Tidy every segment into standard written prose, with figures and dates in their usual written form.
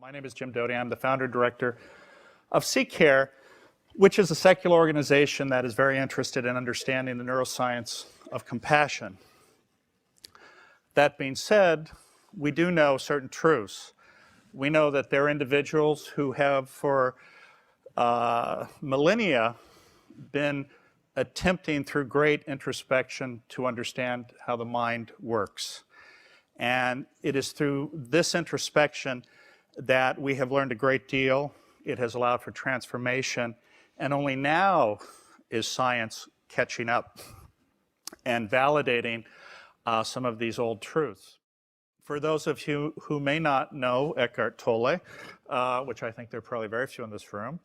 My name is Jim Doty. I'm the founder and director of Care, which is a secular organization that is very interested in understanding the neuroscience of compassion. That being said, we do know certain truths. We know that there are individuals who have for millennia been attempting through great introspection to understand how the mind works. And it is through this introspection that we have learned a great deal. It has allowed for transformation, and only now is science catching up and validating some of these old truths. For those of you who may not know Eckhart Tolle, which I think there are probably very few in this room,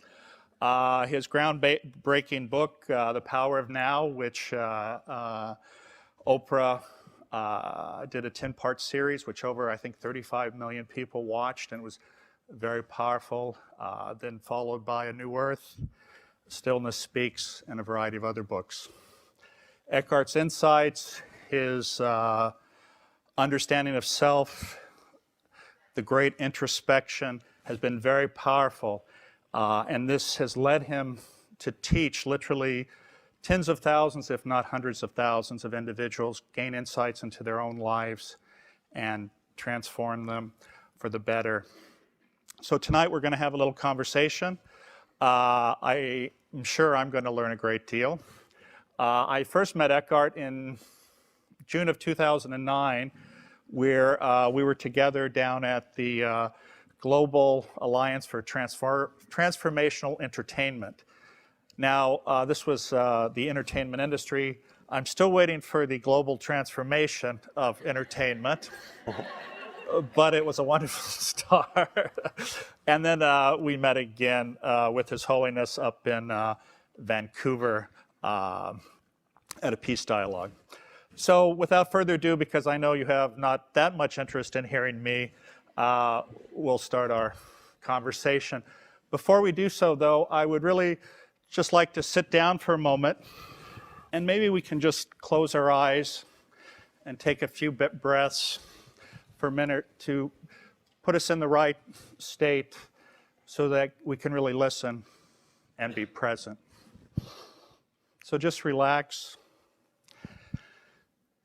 his groundbreaking book, The Power of Now, which Oprah did a 10-part series, which over, I think, 35 million people watched, and was very powerful. Then followed by A New Earth, Stillness Speaks, and a variety of other books. Eckhart's insights, his understanding of self, the great introspection has been very powerful. And this has led him to teach literally tens of thousands, if not hundreds of thousands of individuals, gain insights into their own lives and transform them for the better. So tonight we're going to have a little conversation. I am sure I'm going to learn a great deal. I first met Eckhart in June of 2009, where we were together down at the Global Alliance for Transformational Entertainment. Now, this was the entertainment industry. I'm still waiting for the global transformation of entertainment, but it was a wonderful start. And then we met again with His Holiness up in Vancouver at a peace dialogue. So without further ado, because I know you have not that much interest in hearing me, we'll start our conversation. Before we do so, though, I would really just like to sit down for a moment, and maybe we can just close our eyes and take a few breaths for a minute to put us in the right state so that we can really listen and be present. So just relax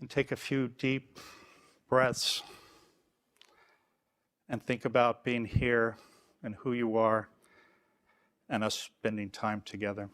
and take a few deep breaths and think about being here and who you are and us spending time together.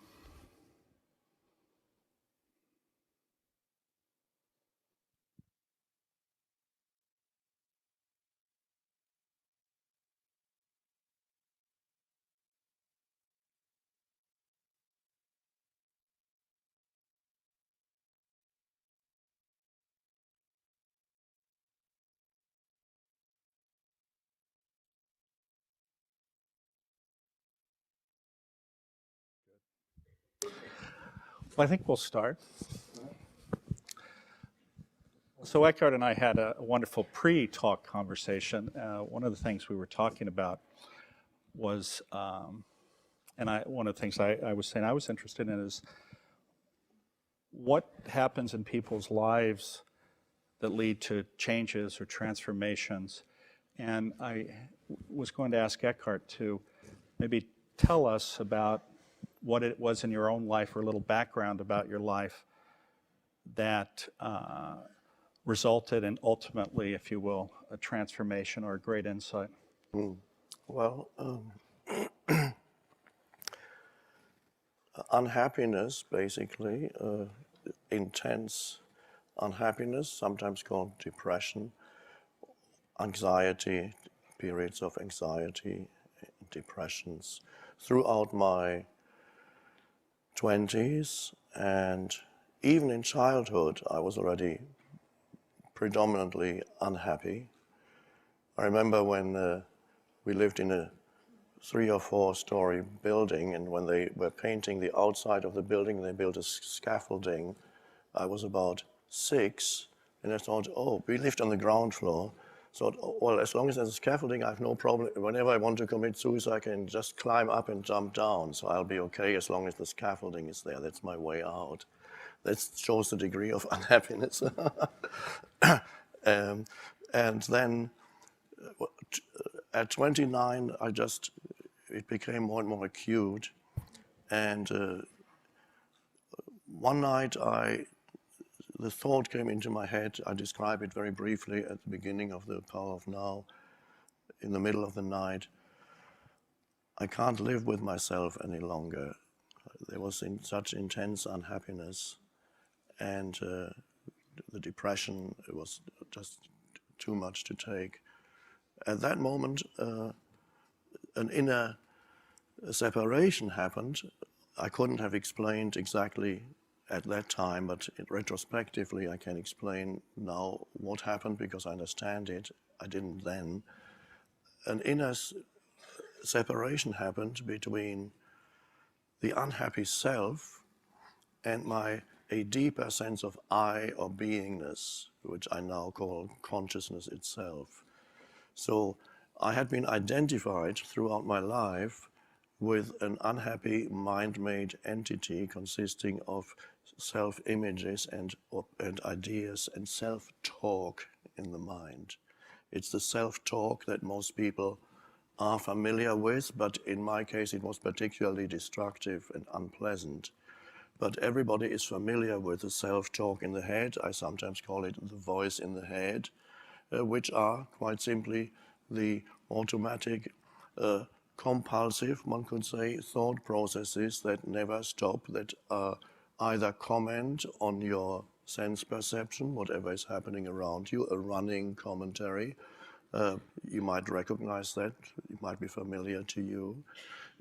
Well, I think we'll start. So Eckhart and I had a wonderful pre-talk conversation. One of the things we were talking about was, one of the things I was saying I was interested in is what happens in people's lives that lead to changes or transformations. And I was going to ask Eckhart to maybe tell us about what it was in your own life, or a little background about your life that resulted in ultimately, if you will, a transformation or a great insight. Well, unhappiness, basically, intense unhappiness, sometimes called depression, anxiety, periods of anxiety, depressions, throughout my 20s, and even in childhood I was already predominantly unhappy. I remember when we lived in a 3 or 4 story building, and when they were painting the outside of the building, they built a scaffolding. I was about 6, and I thought, oh, we lived on the ground floor. So, well, as long as there's a scaffolding, I have no problem. Whenever I want to commit suicide, I can just climb up and jump down. So I'll be okay as long as the scaffolding is there. That's my way out. That shows the degree of unhappiness. And then at 29, it became more and more acute. And one night, the thought came into my head. I describe it very briefly at the beginning of The Power of Now, in the middle of the night. I can't live with myself any longer. There was such intense unhappiness, and the depression, it was just too much to take. At that moment, an inner separation happened. I couldn't have explained exactly at that time, but retrospectively I can explain now what happened because I understand it. I didn't then. An inner separation happened between the unhappy self and a deeper sense of I or beingness, which I now call consciousness itself. So I had been identified throughout my life with an unhappy mind-made entity consisting of self-images and ideas and self-talk in the mind. It's the self-talk that most people are familiar with, but in my case it was particularly destructive and unpleasant. But everybody is familiar with the self-talk in the head. I sometimes call it the voice in the head, which are quite simply the automatic, compulsive, one could say, thought processes that never stop, that either comment on your sense perception, whatever is happening around you, a running commentary. You might recognize that, it might be familiar to you.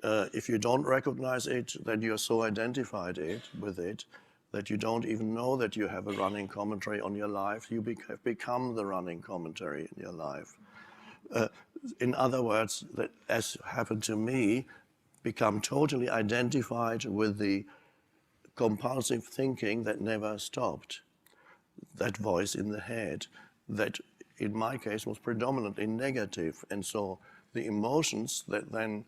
If you don't recognize it, then you're so identified with it that you don't even know that you have a running commentary on your life. You have become the running commentary in your life. In other words, that, as happened to me, become totally identified with the compulsive thinking that never stopped. That voice in the head that in my case was predominantly negative. And so the emotions that then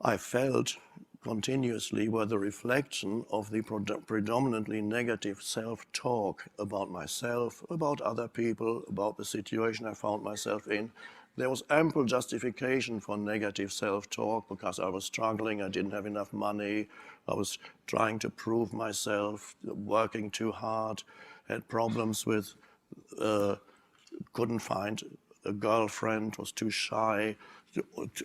I felt continuously were the reflection of the predominantly negative self-talk about myself, about other people, about the situation I found myself in. There was ample justification for negative self-talk because I was struggling, I didn't have enough money, I was trying to prove myself, working too hard, had problems with, couldn't find a girlfriend, was too shy,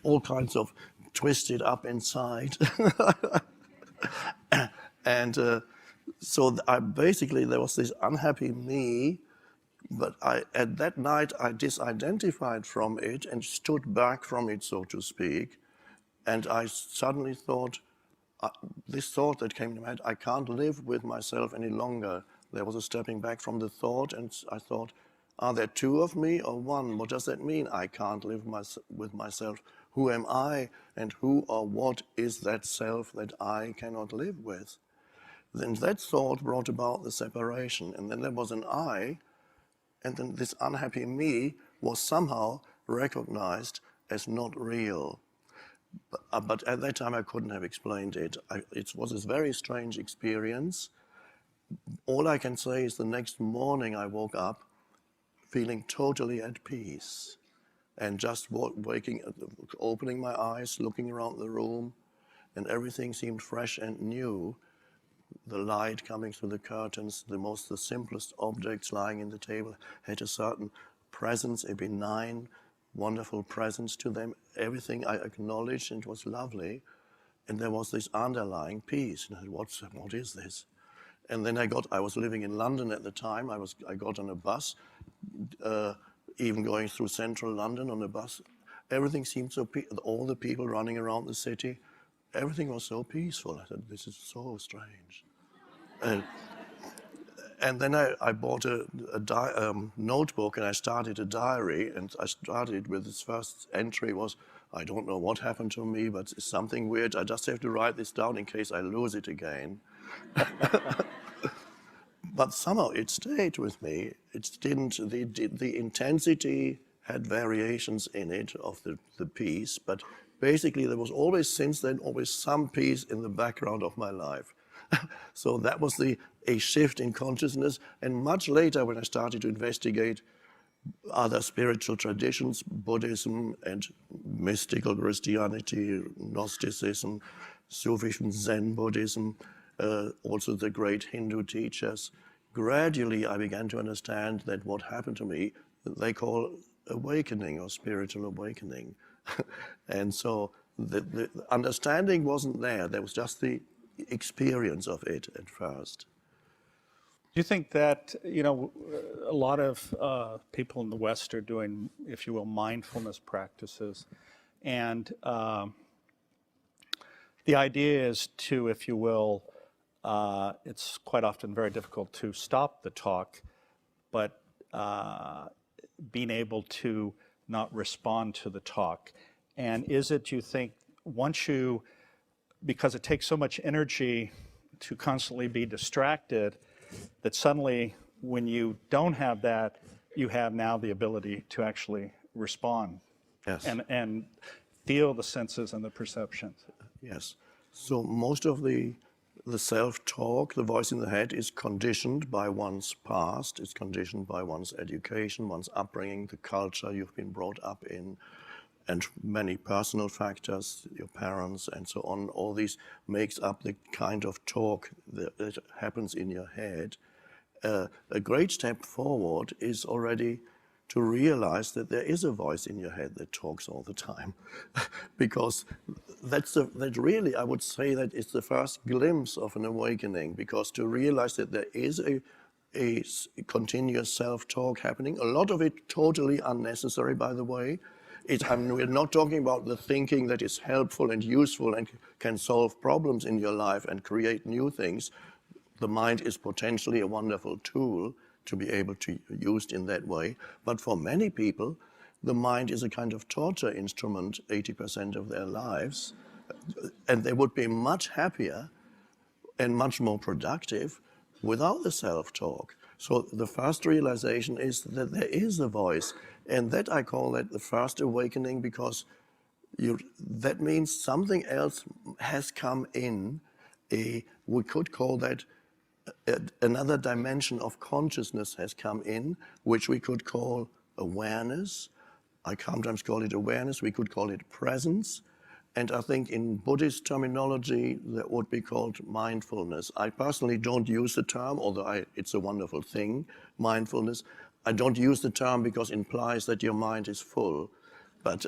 all kinds of twisted up inside. And so basically there was this unhappy me, but at that night I disidentified from it and stood back from it, so to speak. And I suddenly thought, this thought that came to my head, I can't live with myself any longer. There was a stepping back from the thought, and I thought, are there two of me or one? What does that mean? I can't live with myself. Who am I, and who or what is that self that I cannot live with? Then that thought brought about the separation, and then there was an I, and then this unhappy me was somehow recognized as not real. But at that time I couldn't have explained it. It was this very strange experience. All I can say is the next morning I woke up feeling totally at peace. And just opening my eyes, looking around the room, and everything seemed fresh and new. The light coming through the curtains, the simplest objects lying in the table had a certain presence, a benign, wonderful presence to them. Everything I acknowledged, and it was lovely. And there was this underlying peace. And I said, what is this? And then I was living in London at the time. I got on a bus, even going through central London on a bus. Everything seemed so peaceful. All the people running around the city, everything was so peaceful. I said, this is so strange. And then I bought a notebook and I started a diary, and I started with this first entry was, I don't know what happened to me, but it's something weird. I just have to write this down in case I lose it again. But somehow it stayed with me. It didn't, the intensity had variations in it of the piece, but basically there was always, since then, always some piece in the background of my life. So that was a shift in consciousness. And much later, when I started to investigate other spiritual traditions, Buddhism and mystical Christianity, Gnosticism, Sufism, Zen Buddhism, also the great Hindu teachers. Gradually, I began to understand that what happened to me, they call awakening or spiritual awakening. And so the understanding wasn't there. There was just the experience of it at first. Do you think that, a lot of people in the West are doing, if you will, mindfulness practices, and the idea is to, if you will, it's quite often very difficult to stop the talk, but being able to not respond to the talk. And is it, you think, because it takes so much energy to constantly be distracted, that suddenly when you don't have that, you have now the ability to actually respond Yes. and feel the senses and the perceptions? Yes. So most of the self-talk, the voice in the head, is conditioned by one's past, it's conditioned by one's education, one's upbringing, the culture you've been brought up in, and many personal factors, your parents and so on. All these makes up the kind of talk that happens in your head. A great step forward is already to realize that there is a voice in your head that talks all the time. Because that really, I would say that it's the first glimpse of an awakening, because to realize that there is a continuous self-talk happening, a lot of it totally unnecessary, by the way. We're not talking about the thinking that is helpful and useful and can solve problems in your life and create new things. The mind is potentially a wonderful tool to be able to use in that way. But for many people, the mind is a kind of torture instrument 80% of their lives. And they would be much happier and much more productive without the self-talk. So the first realization is that there is a voice. And that I call that the first awakening, because that means something else has come in. We could call that another dimension of consciousness has come in, which we could call awareness. I sometimes call it awareness, we could call it presence. And I think in Buddhist terminology, that would be called mindfulness. I personally don't use the term, although it's a wonderful thing, mindfulness. I don't use the term because it implies that your mind is full. But,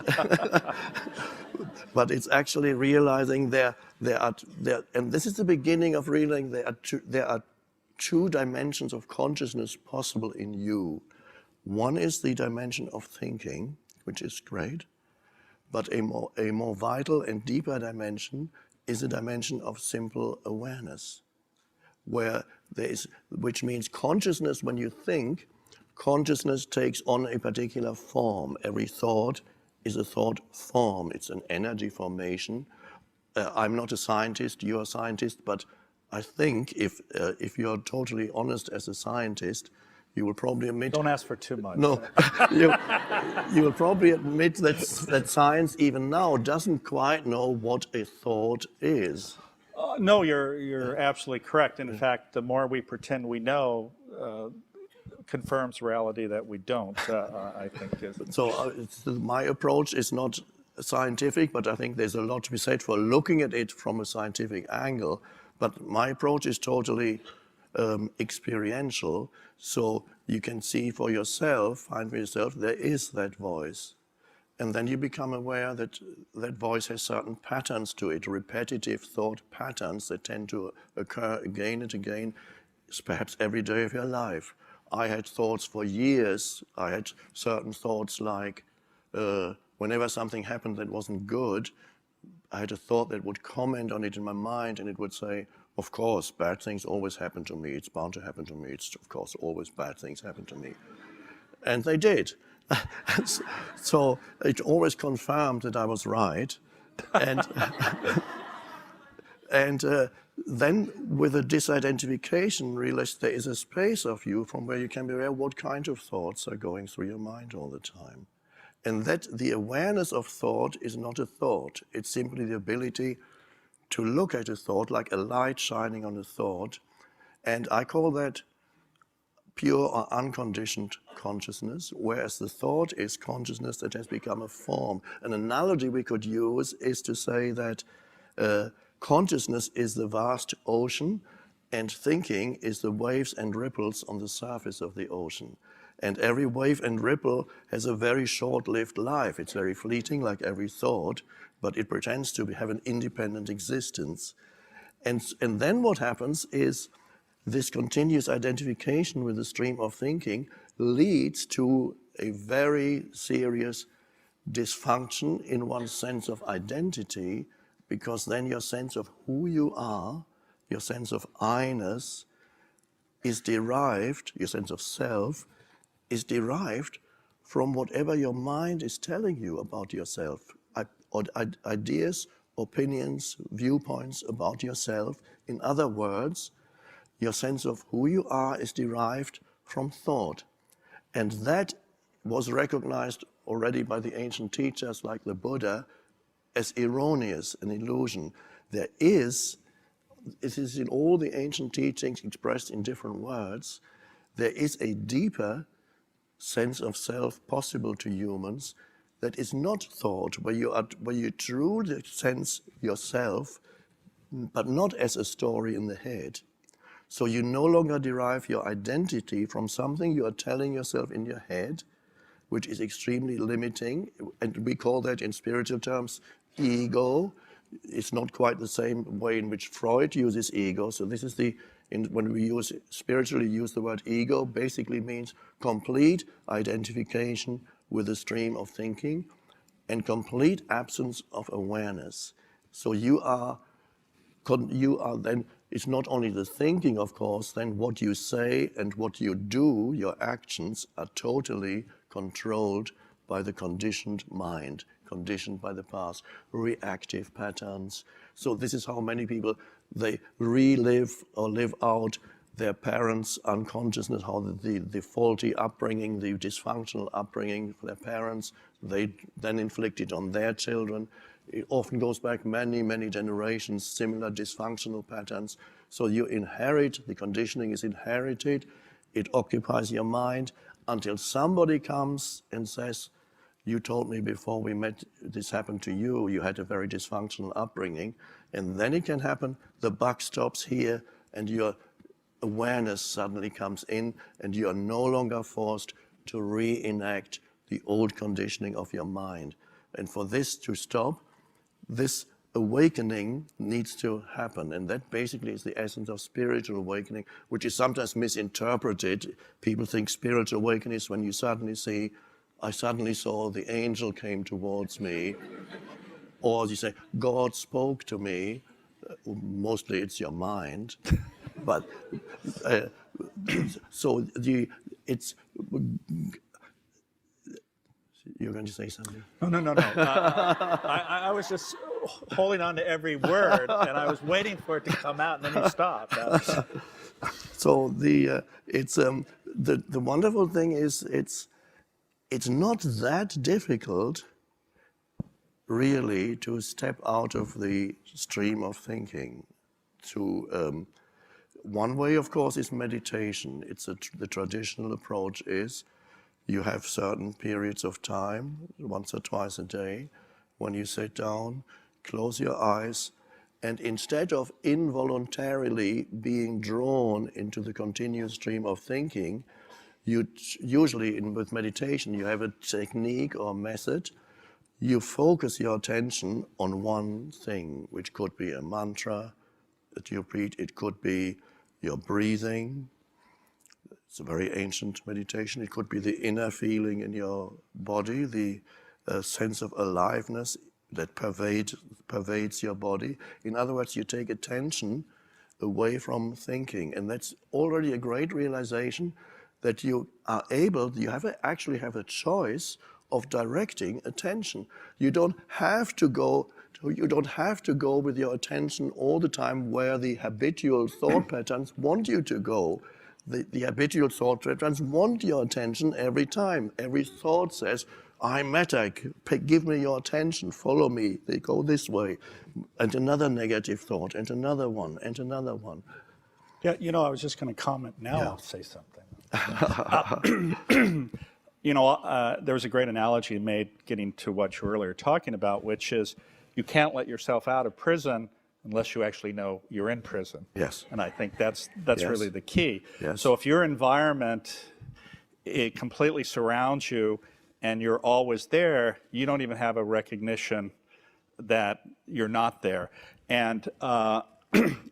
but it's actually realizing and this is the beginning of realizing there are two dimensions of consciousness possible in you. One is the dimension of thinking, which is great, but a more vital and deeper dimension is a dimension of simple awareness, which means consciousness. When you think, consciousness takes on a particular form. Every thought is a thought form. It's an energy formation. I'm not a scientist, you're a scientist, but I think if you're totally honest as a scientist, you will probably admit... Don't ask for too much. No, you will probably admit that science even now doesn't quite know what a thought is. No, you're absolutely correct. In fact, the more we pretend we know, confirms reality that we don't, I think. So my approach is not scientific, but I think there's a lot to be said for looking at it from a scientific angle. But my approach is totally experiential, so you can see for yourself, find for yourself, there is that voice. And then you become aware that that voice has certain patterns to it, repetitive thought patterns that tend to occur again and again, perhaps every day of your life. I had thoughts for years. I had certain thoughts like, whenever something happened that wasn't good, I had a thought that would comment on it in my mind, and it would say, of course, bad things always happen to me. It's bound to happen to me. It's, of course, always bad things happen to me. And they did. So it always confirmed that I was right. And, and then with a disidentification, realize there is a space of you from where you can be aware what kind of thoughts are going through your mind all the time. And that the awareness of thought is not a thought. It's simply the ability to look at a thought like a light shining on a thought. And I call that pure or unconditioned consciousness, whereas the thought is consciousness that has become a form. An analogy we could use is to say that consciousness is the vast ocean, and thinking is the waves and ripples on the surface of the ocean. And every wave and ripple has a very short-lived life. It's very fleeting, like every thought, but it pretends to have an independent existence. And then what happens is this continuous identification with the stream of thinking leads to a very serious dysfunction in one's sense of identity, because then your sense of who you are, your sense of I-ness, is derived, your sense of self, is derived from whatever your mind is telling you about yourself. Ideas, opinions, viewpoints about yourself. In other words, your sense of who you are is derived from thought. And that was recognized already by the ancient teachers like the Buddha as erroneous, an illusion. It is in all the ancient teachings expressed in different words, there is a deeper sense of self possible to humans that is not thought, where you truly sense yourself, but not as a story in the head. So you no longer derive your identity from something you are telling yourself in your head, which is extremely limiting, and we call that in spiritual terms ego. It's not quite the same way in which Freud uses ego. So this is when we spiritually use the word ego, basically means complete identification with the stream of thinking and complete absence of awareness. So you are then, it's not only the thinking, of course, then what you say and what you do, your actions, are totally controlled by the conditioned mind, conditioned by the past, reactive patterns. So this is how many people, they relive or live out their parents' unconsciousness, how the faulty upbringing, the dysfunctional upbringing of their parents, they then inflict it on their children. It often goes back many, many generations, similar dysfunctional patterns. So you inherit, the conditioning is inherited, it occupies your mind until somebody comes and says, you told me before we met, this happened to you, you had a very dysfunctional upbringing, and then it can happen, the buck stops here, and your awareness suddenly comes in, and you are no longer forced to reenact the old conditioning of your mind. And for this to stop, this awakening needs to happen, and that basically is the essence of spiritual awakening, which is sometimes misinterpreted. People think spiritual awakening is when you suddenly see, I suddenly saw the angel came towards me, or you say, God spoke to me. Mostly it's your mind, but so it's. You're going to say something? No. I was just holding on to every word, and I was waiting for it to come out, and then you stopped. So the wonderful thing is it's not that difficult, really, to step out of the stream of thinking. One way, of course, is meditation. The traditional approach is you have certain periods of time, once or twice a day, when you sit down, close your eyes, and instead of involuntarily being drawn into the continuous stream of thinking, usually with meditation, you have a technique or method. You focus your attention on one thing, which could be a mantra that you repeat. It could be your breathing. It's a very ancient meditation. It could be the inner feeling in your body, the sense of aliveness that pervades your body. In other words, you take attention away from thinking, and that's already a great realization that you are able, actually have a choice of directing attention. You don't have to go with your attention all the time where the habitual thought patterns want you to go. The habitual thought patterns want your attention every time. Every thought says, I matter, give me your attention, follow me, they go this way. And another negative thought, and another one, and another one. Yeah, I was just going to comment. Now I'll say something. There was a great analogy made getting to what you were earlier talking about, which is you can't let yourself out of prison unless you actually know you're in prison. Yes. And I think that's Yes. really the key. Yes. So if your environment, it completely surrounds you and you're always there, you don't even have a recognition that you're not there. And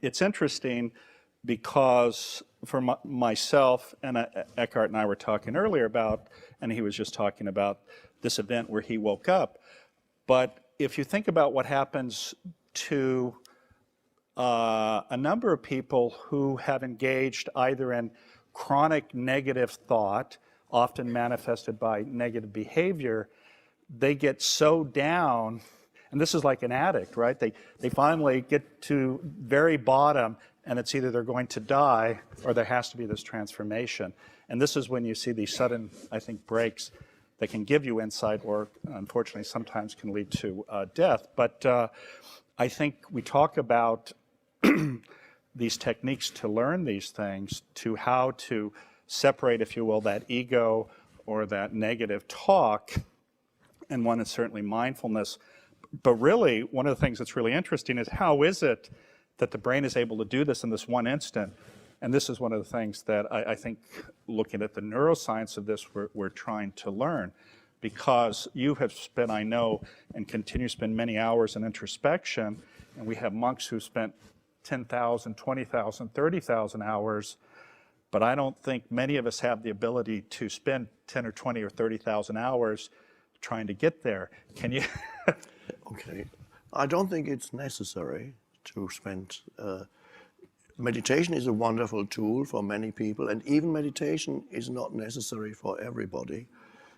it's interesting because for myself, and Eckhart and I were talking earlier about, and he was just talking about this event where he woke up. But if you think about what happens to a number of people who have engaged either in chronic negative thought, often manifested by negative behavior, they get so down, and this is like an addict, right? They finally get to very bottom, and it's either they're going to die or there has to be this transformation. And this is when you see these sudden, I think, breaks that can give you insight or unfortunately sometimes can lead to death. But I think we talk about these techniques to learn these things, to how to separate, if you will, that ego or that negative talk, and one is certainly mindfulness. But really, one of the things that's really interesting is how is it that the brain is able to do this in this one instant? And this is one of the things that I think, looking at the neuroscience of this, we're trying to learn. Because you have spent, I know, and continue to spend many hours in introspection, and we have monks who spent 10,000, 20,000, 30,000 hours, but I don't think many of us have the ability to spend 10 or 20 or 30,000 hours trying to get there. Can you? Okay. I don't think it's necessary to spend. Meditation is a wonderful tool for many people, and even meditation is not necessary for everybody.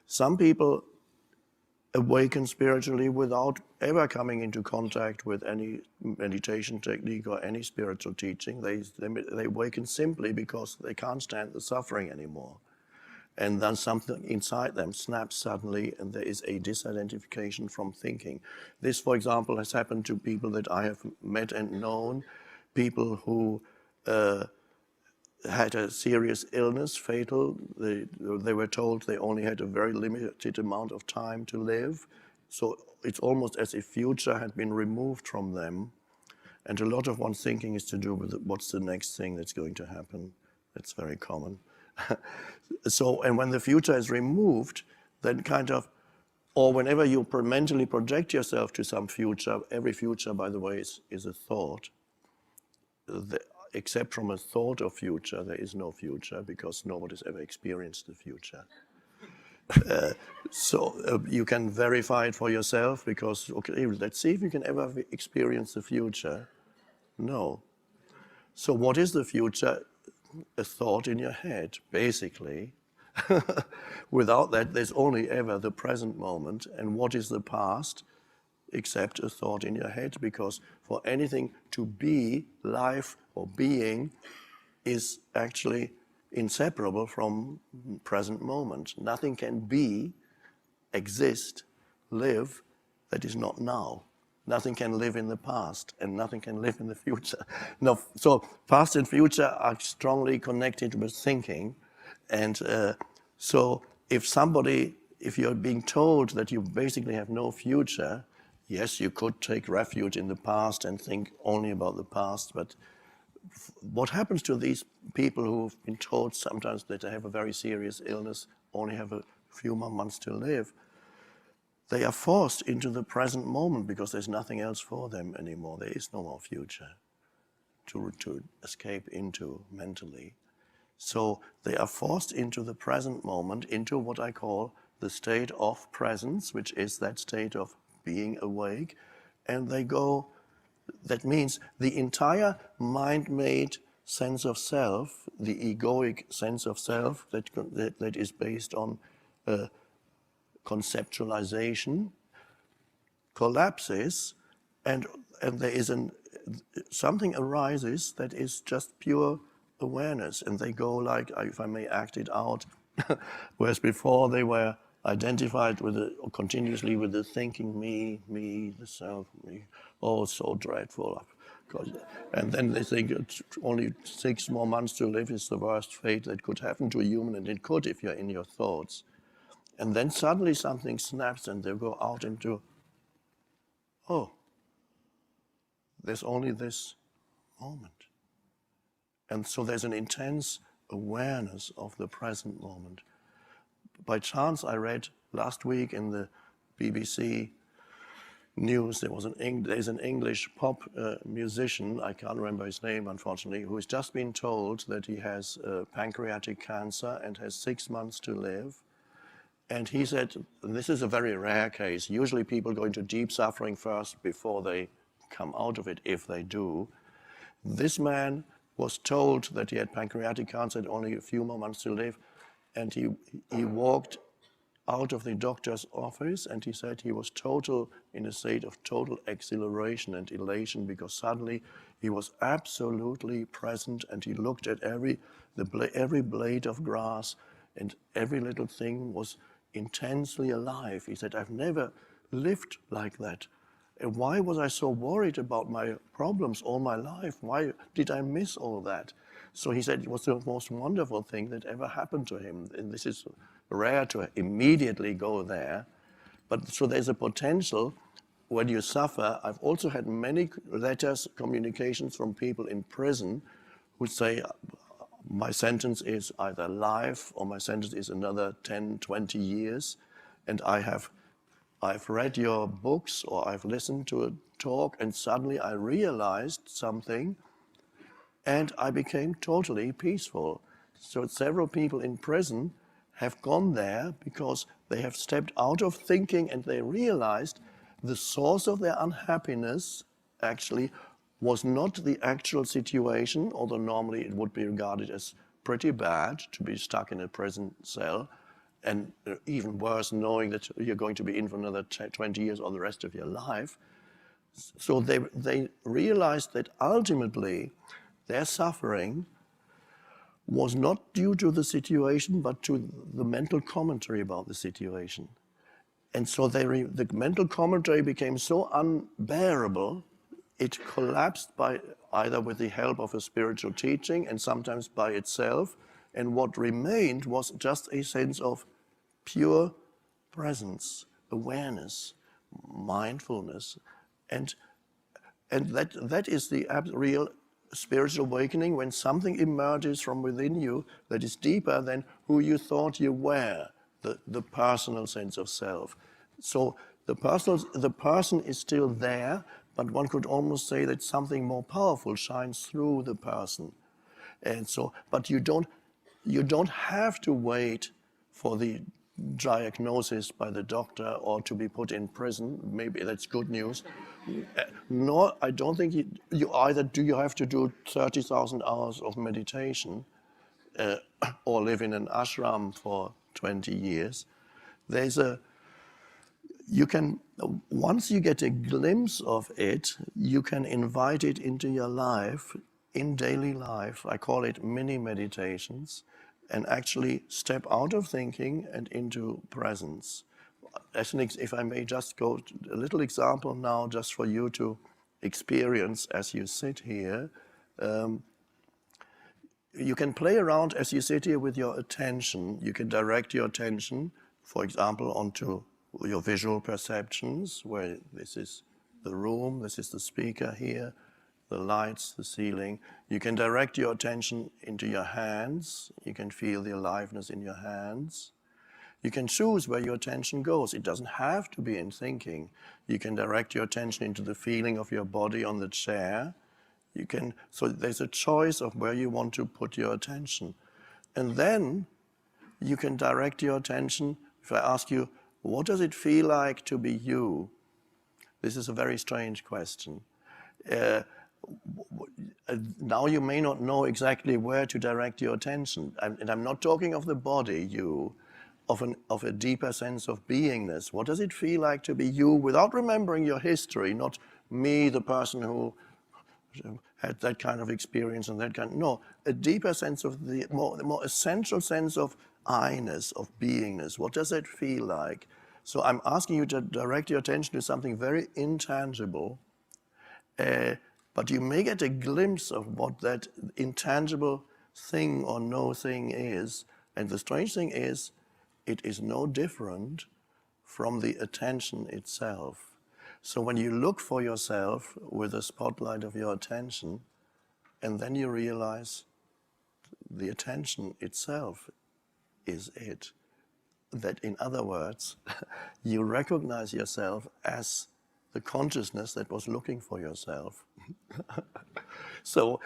Some people awaken spiritually without ever coming into contact with any meditation technique or any spiritual teaching. They awaken simply because they can't stand the suffering anymore. And then something inside them snaps suddenly, and there is a disidentification from thinking. This, for example, has happened to people that I have met and known, people who had a serious illness, fatal. They were told they only had a very limited amount of time to live. So it's almost as if future had been removed from them. And a lot of one's thinking is to do with what's the next thing that's going to happen. That's very common. So, and when the future is removed, then kind of, or whenever you mentally project yourself to some future, every future, by the way, is a thought. Except from a thought of future, there is no future because nobody's ever experienced the future. So you can verify it for yourself because, okay, let's see if you can ever experience the future. No. So what is the future? A thought in your head, basically. Without that, there's only ever the present moment. And what is the past? Except a thought in your head, because for anything to be, life or being, is actually inseparable from present moment. Nothing can be, exist, live that is not now. Nothing can live in the past, and nothing can live in the future. No, so past and future are strongly connected with thinking. And so if you're being told that you basically have no future, yes, you could take refuge in the past and think only about the past, but what happens to these people who've been told sometimes that they have a very serious illness, only have a few more months to live? They are forced into the present moment because there's nothing else for them anymore. There is no more future to escape into mentally. So they are forced into the present moment, into what I call the state of presence, which is that state of being awake, and they go, that means the entire mind-made sense of self, the egoic sense of self that is based on conceptualization, collapses, and there is something arises that is just pure awareness, and they go like, if I may act it out, whereas before they were identified with continuously with the thinking me, the self, me. Oh, so dreadful. And then they think only 6 more months to live is the worst fate that could happen to a human, and it could if you're in your thoughts. And then suddenly something snaps and they go out into, oh, there's only this moment. And so there's an intense awareness of the present moment. By chance, I read last week in the BBC news, there's an English pop musician, I can't remember his name unfortunately, who has just been told that he has pancreatic cancer and has 6 months to live. And he said, and this is a very rare case, usually people go into deep suffering first before they come out of it, if they do. This man was told that he had pancreatic cancer and only a few more months to live, and he walked out of the doctor's office, and he said he was in a state of total exhilaration and elation, because suddenly he was absolutely present, and he looked at every blade of grass, and every little thing was intensely alive. He said, I've never lived like that. And why was I so worried about my problems all my life? Why did I miss all that? So he said it was the most wonderful thing that ever happened to him. And this is rare to immediately go there. But so there's a potential when you suffer. I've also had many letters, communications from people in prison who say, my sentence is either life or my sentence is another 10, 20 years. And I've read your books or I've listened to a talk, and suddenly I realized something and I became totally peaceful. So several people in prison have gone there because they have stepped out of thinking and they realized the source of their unhappiness actually was not the actual situation, although normally it would be regarded as pretty bad to be stuck in a prison cell, and even worse, knowing that you're going to be in for another 20 years or the rest of your life. So they realized that ultimately their suffering was not due to the situation, but to the mental commentary about the situation. And so the mental commentary became so unbearable, it collapsed by either with the help of a spiritual teaching and sometimes by itself. And what remained was just a sense of pure presence, awareness, mindfulness. And that is the real spiritual awakening, when something emerges from within you that is deeper than who you thought you were, the personal sense of self. So the person is still there, but one could almost say that something more powerful shines through the person. And so, but you don't have to wait for the diagnosis by the doctor or to be put in prison. Maybe that's good news. No, I don't think you have to do 30,000 hours of meditation or live in an ashram for 20 years. Once you get a glimpse of it, you can invite it into your life, in daily life. I call it mini meditations, and actually step out of thinking and into presence. If I may just go to a little example now, just for you to experience as you sit here. You can play around as you sit here with your attention. You can direct your attention, for example, onto your visual perceptions, where this is the room, this is the speaker here, the lights, the ceiling. You can direct your attention into your hands. You can feel the aliveness in your hands. You can choose where your attention goes. It doesn't have to be in thinking. You can direct your attention into the feeling of your body on the chair. So there's a choice of where you want to put your attention. And then you can direct your attention. If I ask you, what does it feel like to be you? This is a very strange question. Now you may not know exactly where to direct your attention. And I'm not talking of the body, you, of a deeper sense of beingness. What does it feel like to be you without remembering your history? Not me, the person who had that kind of experience and that kind. No, a deeper sense of the more essential sense of I-ness, of beingness. What does that feel like? So I'm asking you to direct your attention to something very intangible, But you may get a glimpse of what that intangible thing or no thing is. And the strange thing is, it is no different from the attention itself. So when you look for yourself with the spotlight of your attention, and then you realize the attention itself is it. That, in other words, you recognize yourself as the consciousness that was looking for yourself. So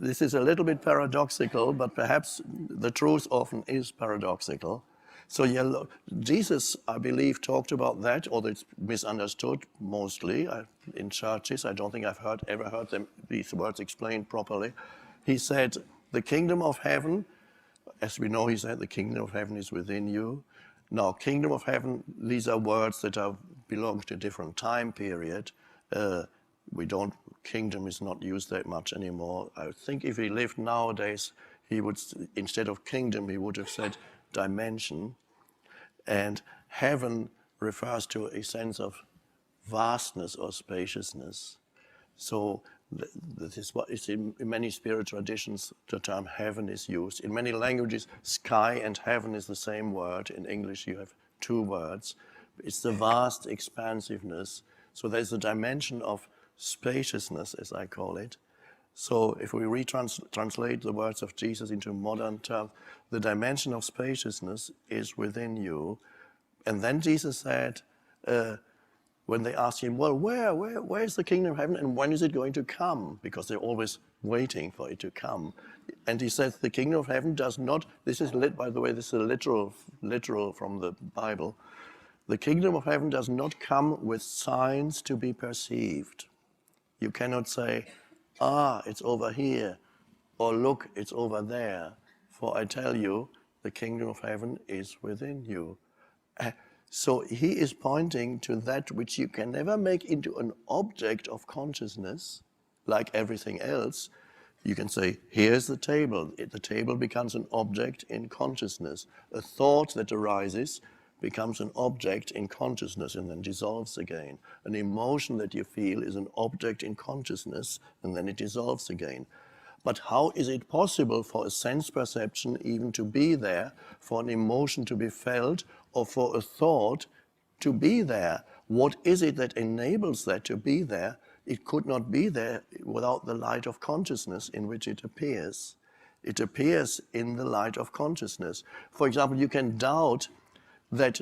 this is a little bit paradoxical, but perhaps the truth often is paradoxical. So Jesus, I believe, talked about that, or it's misunderstood mostly in churches. I don't think I've ever heard these words explained properly. He said, the kingdom of heaven, as we know, he said, the kingdom of heaven is within you. Now, kingdom of heaven, these are words that belong to a different time period. Kingdom is not used that much anymore. I think if he lived nowadays, he would, instead of kingdom, he would have said dimension. And heaven refers to a sense of vastness or spaciousness. So this is what is in many spiritual traditions, the term heaven is used. In many languages, sky and heaven is the same word. In English, you have two words. It's the vast expansiveness. So there's a dimension of spaciousness, as I call it. So if we retranslate the words of Jesus into modern terms, the dimension of spaciousness is within you. And then Jesus said, when they asked him, well, where is the kingdom of heaven and when is it going to come? Because they're always waiting for it to come. And he says, the kingdom of heaven does not, this is by the way, this is a literal from the Bible. The kingdom of heaven does not come with signs to be perceived. You cannot say, it's over here, or look, it's over there. For I tell you, the kingdom of heaven is within you. So he is pointing to that which you can never make into an object of consciousness, like everything else. You can say, here's the table. The table becomes an object in consciousness. A thought that arises becomes an object in consciousness and then dissolves again. An emotion that you feel is an object in consciousness and then it dissolves again. But how is it possible for a sense perception even to be there, for an emotion to be felt, or for a thought to be there? What is it that enables that to be there? It could not be there without the light of consciousness in which it appears. It appears in the light of consciousness. For example, you can doubt that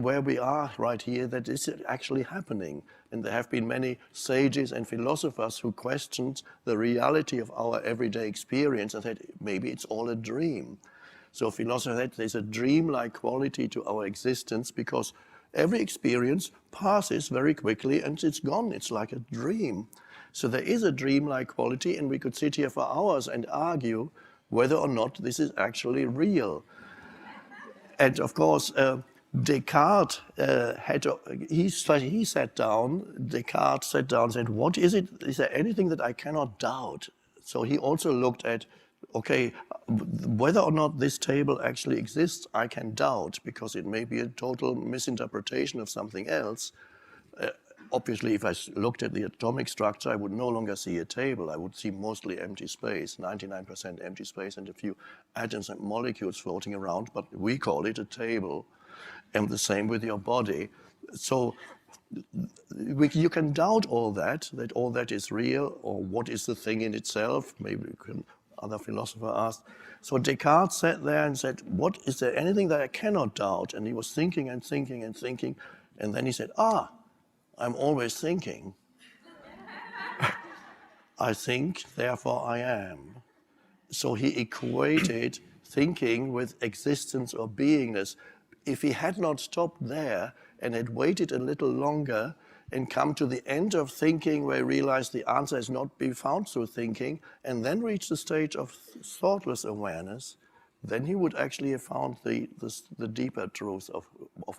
where we are right here, that is actually happening. And there have been many sages and philosophers who questioned the reality of our everyday experience and said, maybe it's all a dream. So philosophers said there's a dream-like quality to our existence because every experience passes very quickly and it's gone. It's like a dream. So there is a dream-like quality, and we could sit here for hours and argue whether or not this is actually real. And of course, Descartes sat down and said, what is it? Is there anything that I cannot doubt? So he also looked at, okay, whether or not this table actually exists, I can doubt, because it may be a total misinterpretation of something else. Obviously, if I looked at the atomic structure, I would no longer see a table. I would see mostly empty space, 99% empty space, and a few atoms and molecules floating around, but we call it a table. And the same with your body. So you can doubt all that all that is real, or what is the thing in itself? Maybe other philosopher asked. So Descartes sat there and said, what is there anything that I cannot doubt? And he was thinking and thinking and thinking, and then he said, I'm always thinking. I think, therefore I am. So he equated thinking with existence or beingness. If he had not stopped there and had waited a little longer and come to the end of thinking where he realized the answer has not been found through thinking, and then reached the stage of thoughtless awareness, then he would actually have found the deeper truth of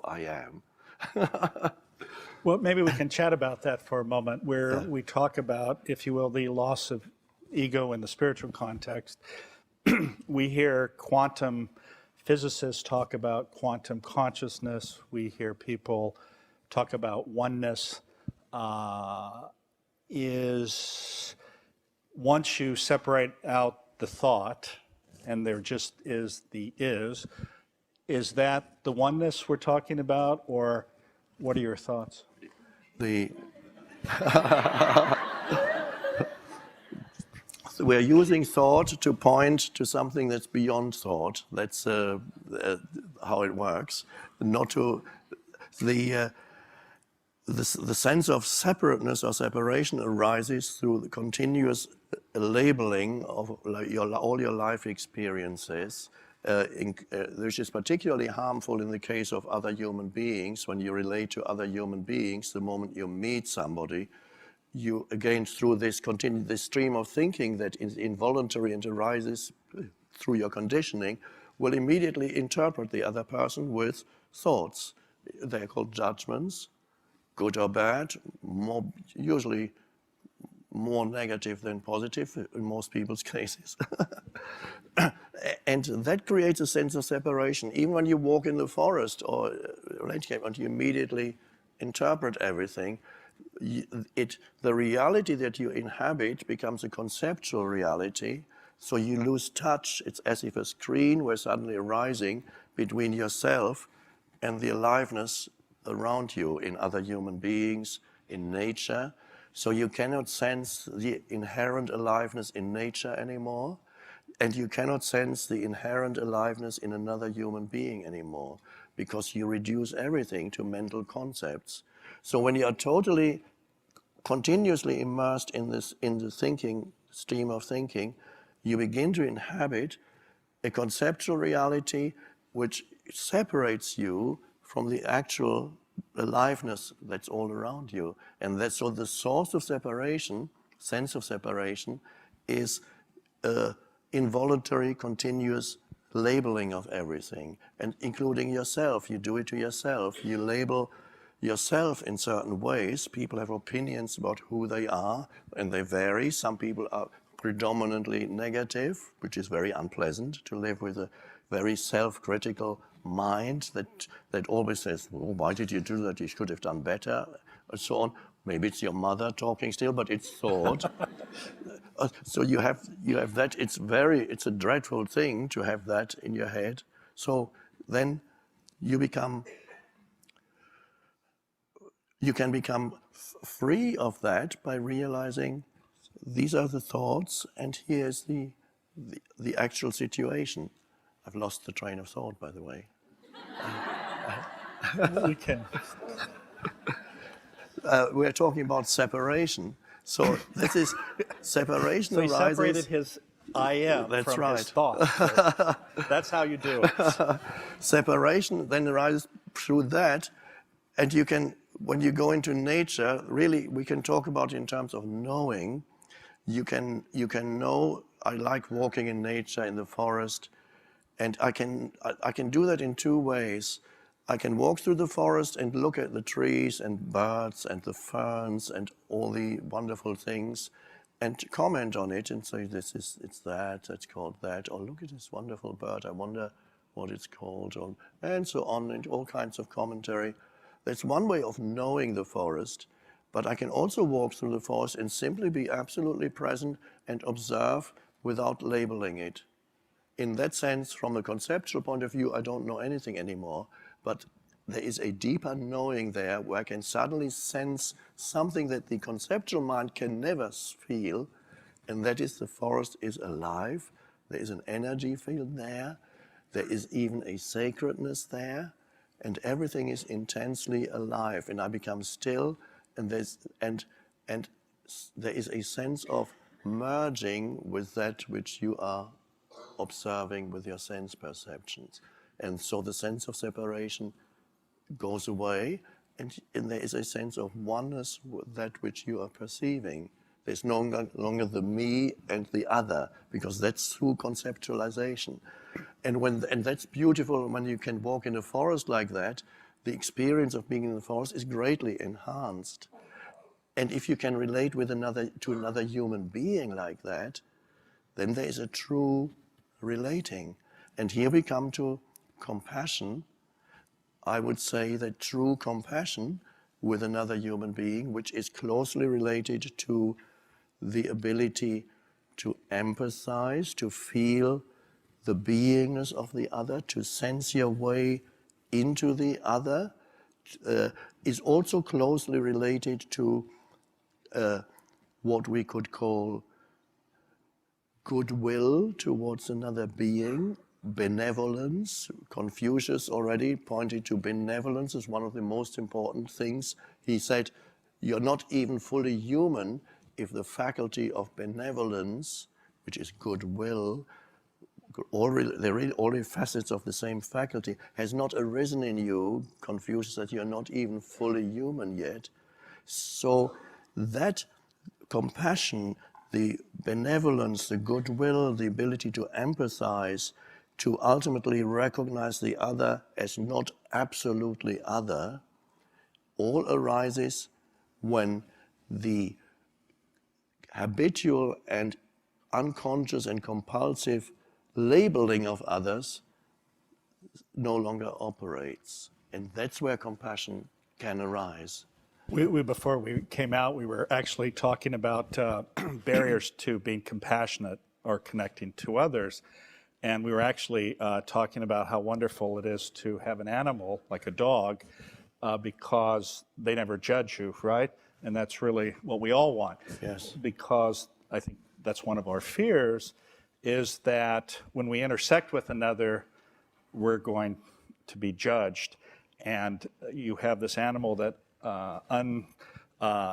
I am. Well, maybe we can chat about that for a moment, where we talk about, if you will, the loss of ego in the spiritual context. We hear quantum physicists talk about quantum consciousness. We hear people talk about oneness. Is once you separate out the thought and there just is the is that the oneness we're talking about, or what are your thoughts? The We're using thought to point to something that's beyond thought. That's how it works. Not to the sense of separateness or separation arises through the continuous labeling of all your life experiences, which is particularly harmful in the case of other human beings. When you relate to other human beings, the moment you meet somebody, you, again, through this stream of thinking that is involuntary and arises through your conditioning, will immediately interpret the other person with thoughts. They're called judgments, good or bad, usually more negative than positive in most people's cases. And that creates a sense of separation. Even when you walk in the forest or landscape and you immediately interpret everything, the reality that you inhabit becomes a conceptual reality, so you lose touch. It's as if a screen were suddenly arising between yourself and the aliveness around you in other human beings, in nature. So you cannot sense the inherent aliveness in nature anymore, and you cannot sense the inherent aliveness in another human being anymore, because you reduce everything to mental concepts. So when you are totally, continuously immersed in the thinking, stream of thinking, you begin to inhabit a conceptual reality which separates you from the actual aliveness that's all around you. And that's so the source of separation, sense of separation, is involuntary, continuous labeling of everything, and including yourself. You do it to yourself. You label yourself in certain ways. People have opinions about who they are, and they vary. Some people are predominantly negative, which is very unpleasant to live with a very self-critical mind that always says, oh, why did you do that? You should have done better, and so on. Maybe it's your mother talking still, but it's thought. So you have that. It's a dreadful thing to have that in your head. So then you can become free of that by realizing these are the thoughts and here's the actual situation. I've lost the train of thought, by the way. We can. We're talking about separation. So this is separation So he arises. separated his I am That's from right. his thoughts. So that's how you do it. Separation then arises through that, and you can, when you go into nature, really we can talk about it in terms of knowing. You can know. I like walking in nature, in the forest, and I can do that in two ways. I can walk through the forest and look at the trees and birds and the ferns and all the wonderful things, and comment on it and say, it's that, it's called that, or look at this wonderful bird, I wonder what it's called, and so on, and all kinds of commentary. That's one way of knowing the forest, but I can also walk through the forest and simply be absolutely present and observe without labeling it. In that sense, from a conceptual point of view, I don't know anything anymore, but there is a deeper knowing there where I can suddenly sense something that the conceptual mind can never feel, and that is the forest is alive. There is an energy field there. There is even a sacredness there, and everything is intensely alive. And I become still, and there is a sense of merging with that which you are observing with your sense perceptions. And so the sense of separation goes away, and there is a sense of oneness with that which you are perceiving. There's no longer the me and the other, because that's through conceptualization. And that's beautiful when you can walk in a forest like that. The experience of being in the forest is greatly enhanced. And if you can relate with to another human being like that, then there is a true relating. And here we come to compassion. I would say that true compassion with another human being, which is closely related to the ability to empathize, to feel the beingness of the other, to sense your way into the other, is also closely related to what we could call goodwill towards another being, benevolence. Confucius already pointed to benevolence as one of the most important things. He said, you're not even fully human if the faculty of benevolence, which is goodwill, they're really all facets of the same faculty, has not arisen in you. Confucius said you're not even fully human yet. So that compassion, the benevolence, the goodwill, the ability to empathize, to ultimately recognize the other as not absolutely other, all arises when the habitual and unconscious and compulsive labeling of others no longer operates. And that's where compassion can arise. Before we came out, we were actually talking about barriers to being compassionate or connecting to others. And we were actually talking about how wonderful it is to have an animal, like a dog, because they never judge you, right? And that's really what we all want. Yes. Because I think that's one of our fears, is that when we intersect with another, we're going to be judged. And you have this animal that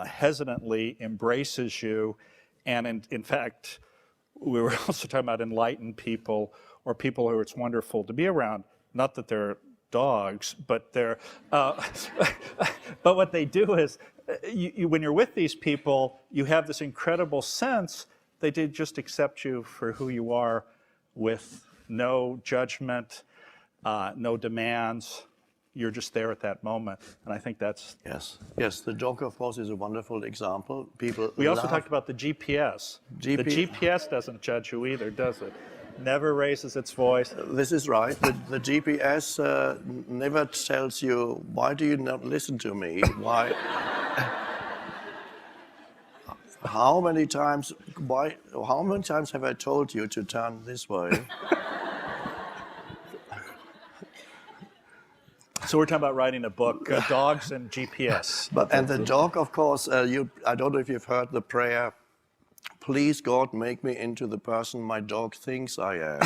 hesitantly embraces you. And in fact, we were also talking about enlightened people, or people who it's wonderful to be around. Not that they're dogs, but they're, but what they do is, when you're with these people, you have this incredible sense they did just accept you for who you are, with no judgment, no demands. You're just there at that moment, and I think that's... Yes, the dog, of course, is a wonderful example. We also talked about the GPS. The GPS doesn't judge you either, does it? Never raises its voice. This is right. The GPS never tells you, why do you not listen to me? Why? How many times have I told you to turn this way? So we're talking about writing a book, Dogs and GPS. And the dog, of course, I don't know if you've heard the prayer, please God, make me into the person my dog thinks I am.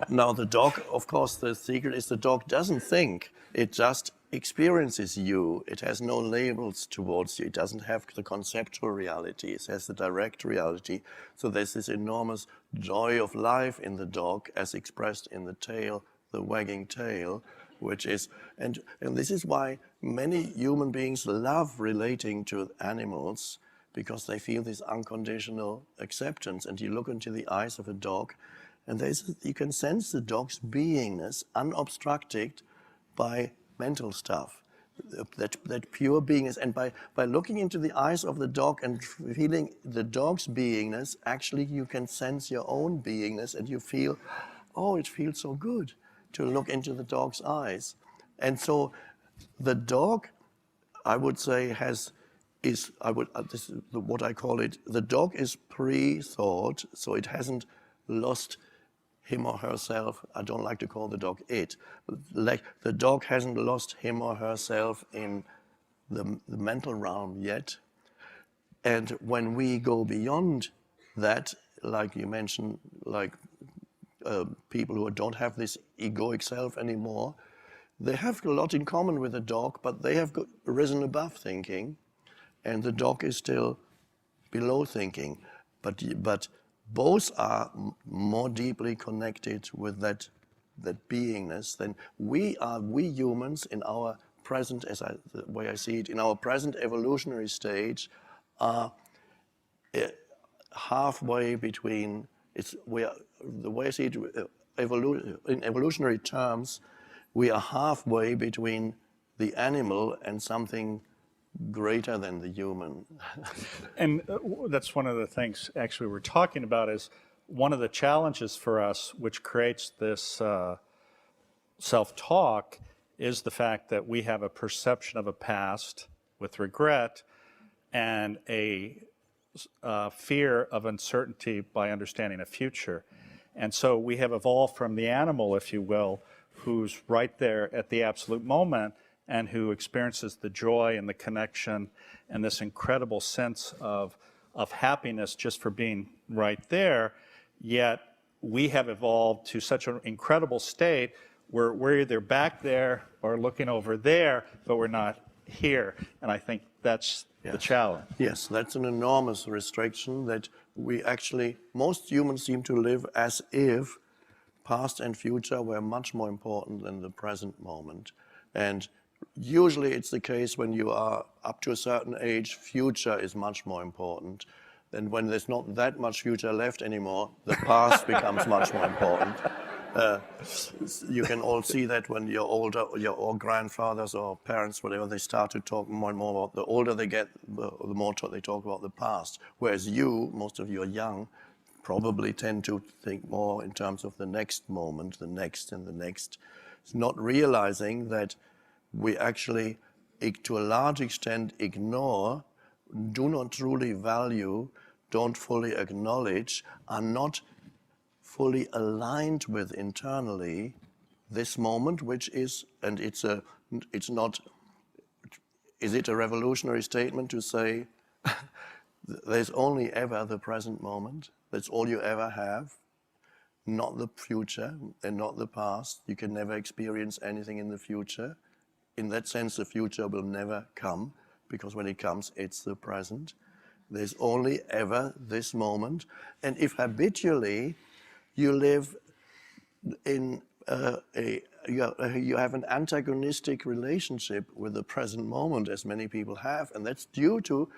Now the dog, of course, the secret is the dog doesn't think, it just experiences you. It has no labels towards you. It doesn't have the conceptual reality. It has the direct reality. So there's this enormous joy of life in the dog as expressed in the tail, the wagging tail, which is, and this is why many human beings love relating to animals, because they feel this unconditional acceptance. And you look into the eyes of a dog, and you can sense the dog's beingness unobstructed by mental stuff, that pure beingness. And by looking into the eyes of the dog and feeling the dog's beingness, actually you can sense your own beingness, and you feel, oh, it feels so good to look into the dog's eyes. And so the dog, I would say, this is what I call it, the dog is pre-thought, so it hasn't lost him or herself. I don't like to call the dog it. Like the dog hasn't lost him or herself in the mental realm yet. And when we go beyond that, like you mentioned, like people who don't have this egoic self anymore, they have a lot in common with the dog, but they have risen above thinking, and the dog is still below thinking. But both are more deeply connected with that beingness than we are. We humans, in our present, the way I see it, in our present evolutionary stage, are halfway between. The way I see it, in evolutionary terms, we are halfway between the animal and something greater than the human. And that's one of the things actually we're talking about, is one of the challenges for us, which creates this self-talk, is the fact that we have a perception of a past with regret and a fear of uncertainty by understanding a future. And so we have evolved from the animal, if you will, who's right there at the absolute moment and who experiences the joy and the connection and this incredible sense of happiness just for being right there. Yet we have evolved to such an incredible state where we're either back there or looking over there, but we're not here. And I think that's the challenge. Yes, that's an enormous restriction that we actually, most humans seem to live as if past and future were much more important than the present moment. And usually it's the case when you are up to a certain age, future is much more important. Then when there's not that much future left anymore, the past becomes much more important. You can all see that when you're older, your grandfathers or parents, whatever, they start to talk more and more about the older they get, the more they talk about the past. Whereas you, most of you are young, probably tend to think more in terms of the next moment, the next and the next. It's not realizing that we actually, to a large extent, ignore, do not truly value, don't fully acknowledge, are not fully aligned with internally this moment, which is, and it's not, is it a revolutionary statement to say there's only ever the present moment, that's all you ever have, not the future and not the past. You can never experience anything in the future. In that sense, the future will never come, because when it comes, it's the present. There's only ever this moment. And if habitually you live in you have an antagonistic relationship with the present moment, as many people have, and that's due to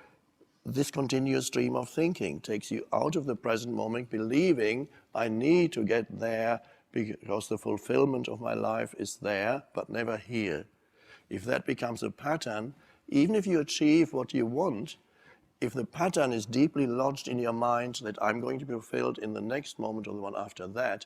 this continuous stream of thinking. Takes you out of the present moment, believing I need to get there because the fulfillment of my life is there, but never here. If that becomes a pattern, even if you achieve what you want, if the pattern is deeply lodged in your mind that I'm going to be fulfilled in the next moment or the one after that,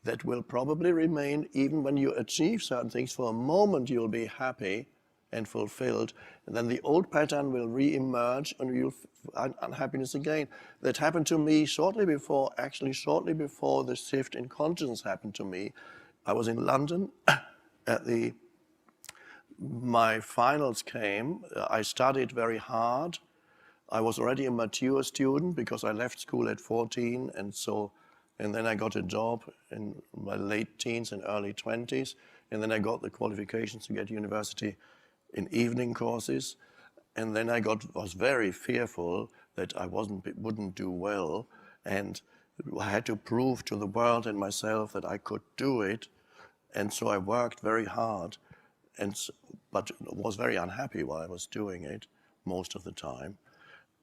that will probably remain even when you achieve certain things. For a moment you'll be happy and fulfilled, and then the old pattern will re-emerge and you'll find unhappiness again. That happened to me shortly before the shift in consciousness happened to me. I was in London at my finals came. I studied very hard. I was already a mature student because I left school at 14, and then I got a job in my late teens and early 20s, and then I got the qualifications to get university in evening courses, and then I was very fearful that I wouldn't do well, and I had to prove to the world and myself that I could do it, and so I worked very hard, but was very unhappy while I was doing it most of the time.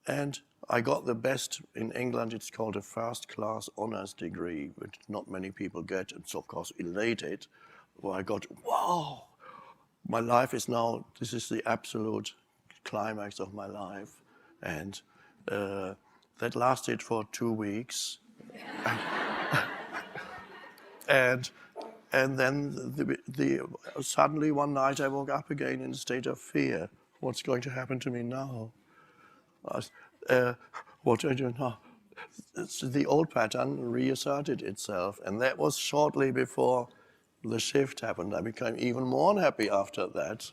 And I got the best in England. It's called a first-class honors degree, which not many people get. It's of course elated. Well, I got, wow, my life is now, this is the absolute climax of my life. And that lasted for 2 weeks. and then suddenly one night I woke up again in a state of fear. What's going to happen to me now? What do I do now? The old pattern reasserted itself, and that was shortly before the shift happened. I became even more unhappy after that.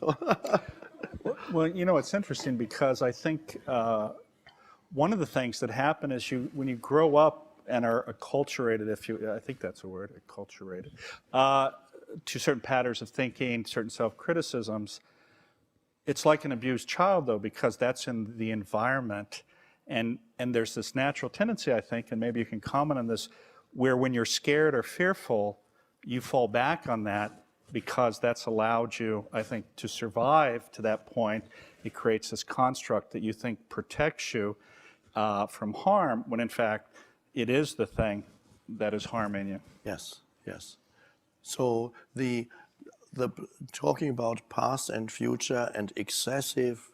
Well, you know, it's interesting because I think one of the things that happen is when you grow up and are acculturated, I think that's a word, acculturated, to certain patterns of thinking, certain self-criticisms. It's like an abused child, though, because that's in the environment. And there's this natural tendency, I think, and maybe you can comment on this, where when you're scared or fearful, you fall back on that because that's allowed you, I think, to survive to that point. It creates this construct that you think protects you from harm, when in fact, it is the thing that is harming you. Yes, yes. So the talking about past and future and excessive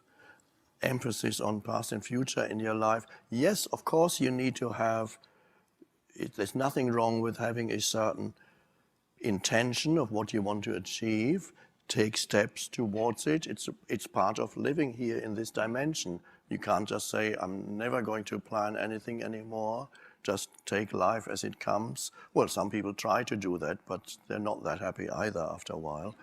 emphasis on past and future in your life, yes, of course you need to have, there's nothing wrong with having a certain intention of what you want to achieve, take steps towards it. It's part of living here in this dimension. You can't just say, I'm never going to plan anything anymore, just take life as it comes. Well, some people try to do that, but they're not that happy either after a while.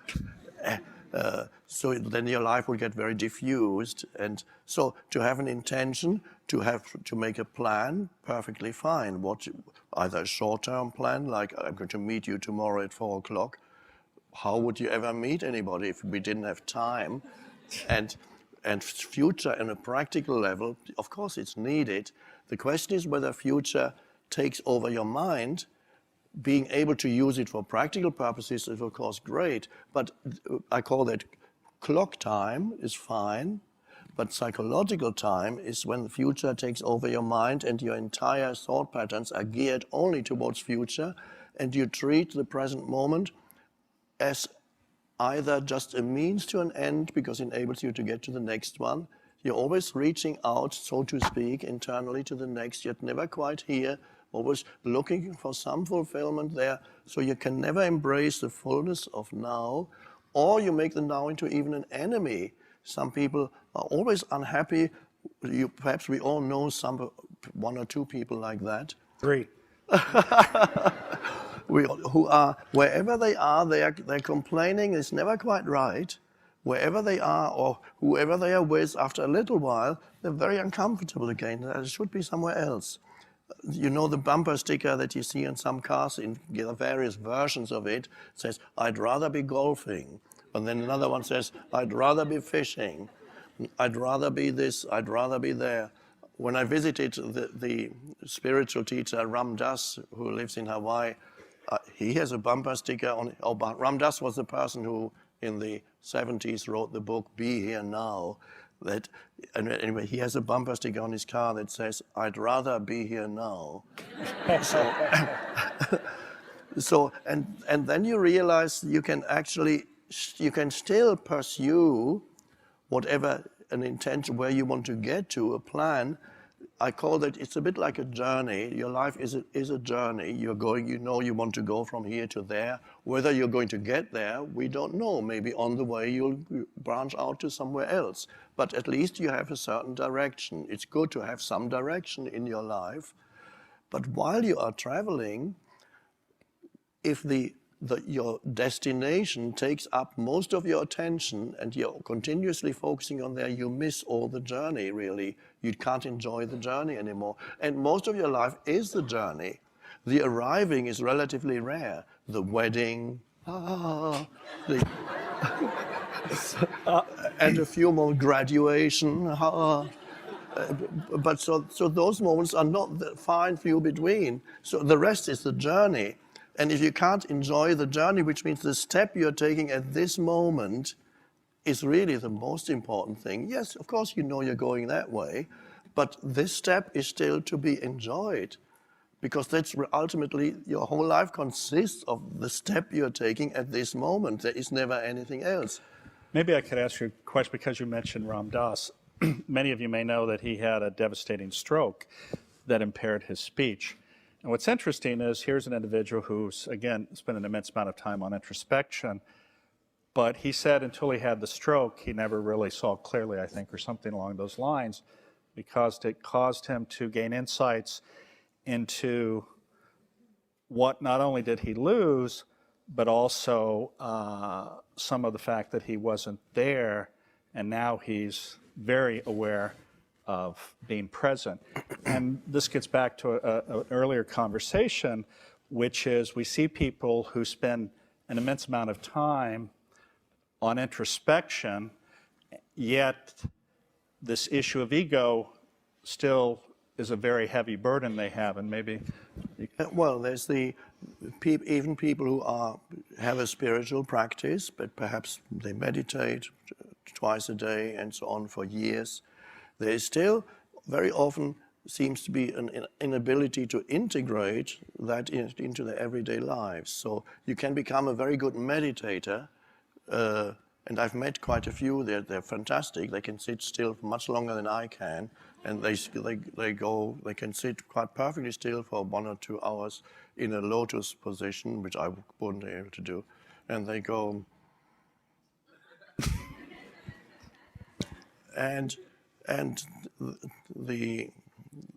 So then your life will get very diffused. And so to have an intention, to make a plan, perfectly fine. Either a short-term plan, like I'm going to meet you tomorrow at 4 o'clock. How would you ever meet anybody if we didn't have time? And future on a practical level, of course it's needed. The question is whether future takes over your mind. Being able to use it for practical purposes is of course great, but I call that clock time is fine, but psychological time is when the future takes over your mind and your entire thought patterns are geared only towards future, and you treat the present moment as either just a means to an end because it enables you to get to the next one. You're always reaching out, so to speak, internally to the next, yet never quite here, always looking for some fulfillment there. So you can never embrace the fullness of now, or you make the now into even an enemy. Some people are always unhappy. Perhaps we all know one or two people like that. 3. Who are, wherever they are, they're complaining is never quite right. Wherever they are or whoever they are with, after a little while, they're very uncomfortable again. They should be somewhere else. You know the bumper sticker that you see in some cars, in various versions of it, says, I'd rather be golfing. And then another one says, I'd rather be fishing. I'd rather be this, I'd rather be there. When I visited the spiritual teacher Ram Dass, who lives in Hawaii, he has a bumper sticker on. Ram Dass was the person who, in the 70s, wrote the book "Be Here Now." Anyway, he has a bumper sticker on his car that says, "I'd rather be here now." And then you realize you can still pursue whatever an intention, where you want to get to, a plan. I call that, it's a bit like a journey. Your life is a journey. You're going, you want to go from here to there. Whether you're going to get there, we don't know. Maybe on the way you'll branch out to somewhere else. But at least you have a certain direction. It's good to have some direction in your life. But while you are traveling, if your destination takes up most of your attention and you're continuously focusing on there, you miss all the journey, really. You can't enjoy the journey anymore. And most of your life is the journey. The arriving is relatively rare. The wedding, and a few more graduation, but so those moments are not far and few between. So the rest is the journey. And if you can't enjoy the journey, which means the step you're taking at this moment is really the most important thing. Yes, of course, you're going that way, but this step is still to be enjoyed, because that's ultimately your whole life consists of the step you're taking at this moment. There is never anything else. Maybe I could ask you a question because you mentioned Ram Dass. Many of you may know that he had a devastating stroke that impaired his speech. And what's interesting is here's an individual who's, again, spent an immense amount of time on introspection, but he said until he had the stroke, he never really saw clearly, I think, or something along those lines, because it caused him to gain insights into what not only did he lose, but also some of the fact that he wasn't there, and now he's very aware of being present. And this gets back to an earlier conversation, which is we see people who spend an immense amount of time on introspection, yet this issue of ego still is a very heavy burden they have, and maybe... Well, there's even people who have a spiritual practice, but perhaps they meditate twice a day and so on for years. There is still very often seems to be an inability to integrate that into their everyday lives. So you can become a very good meditator, and I've met quite a few. They're fantastic. They can sit still for much longer than I can, and they can sit quite perfectly still for 1 or 2 hours in a lotus position, which I wouldn't be able to do, and they go And the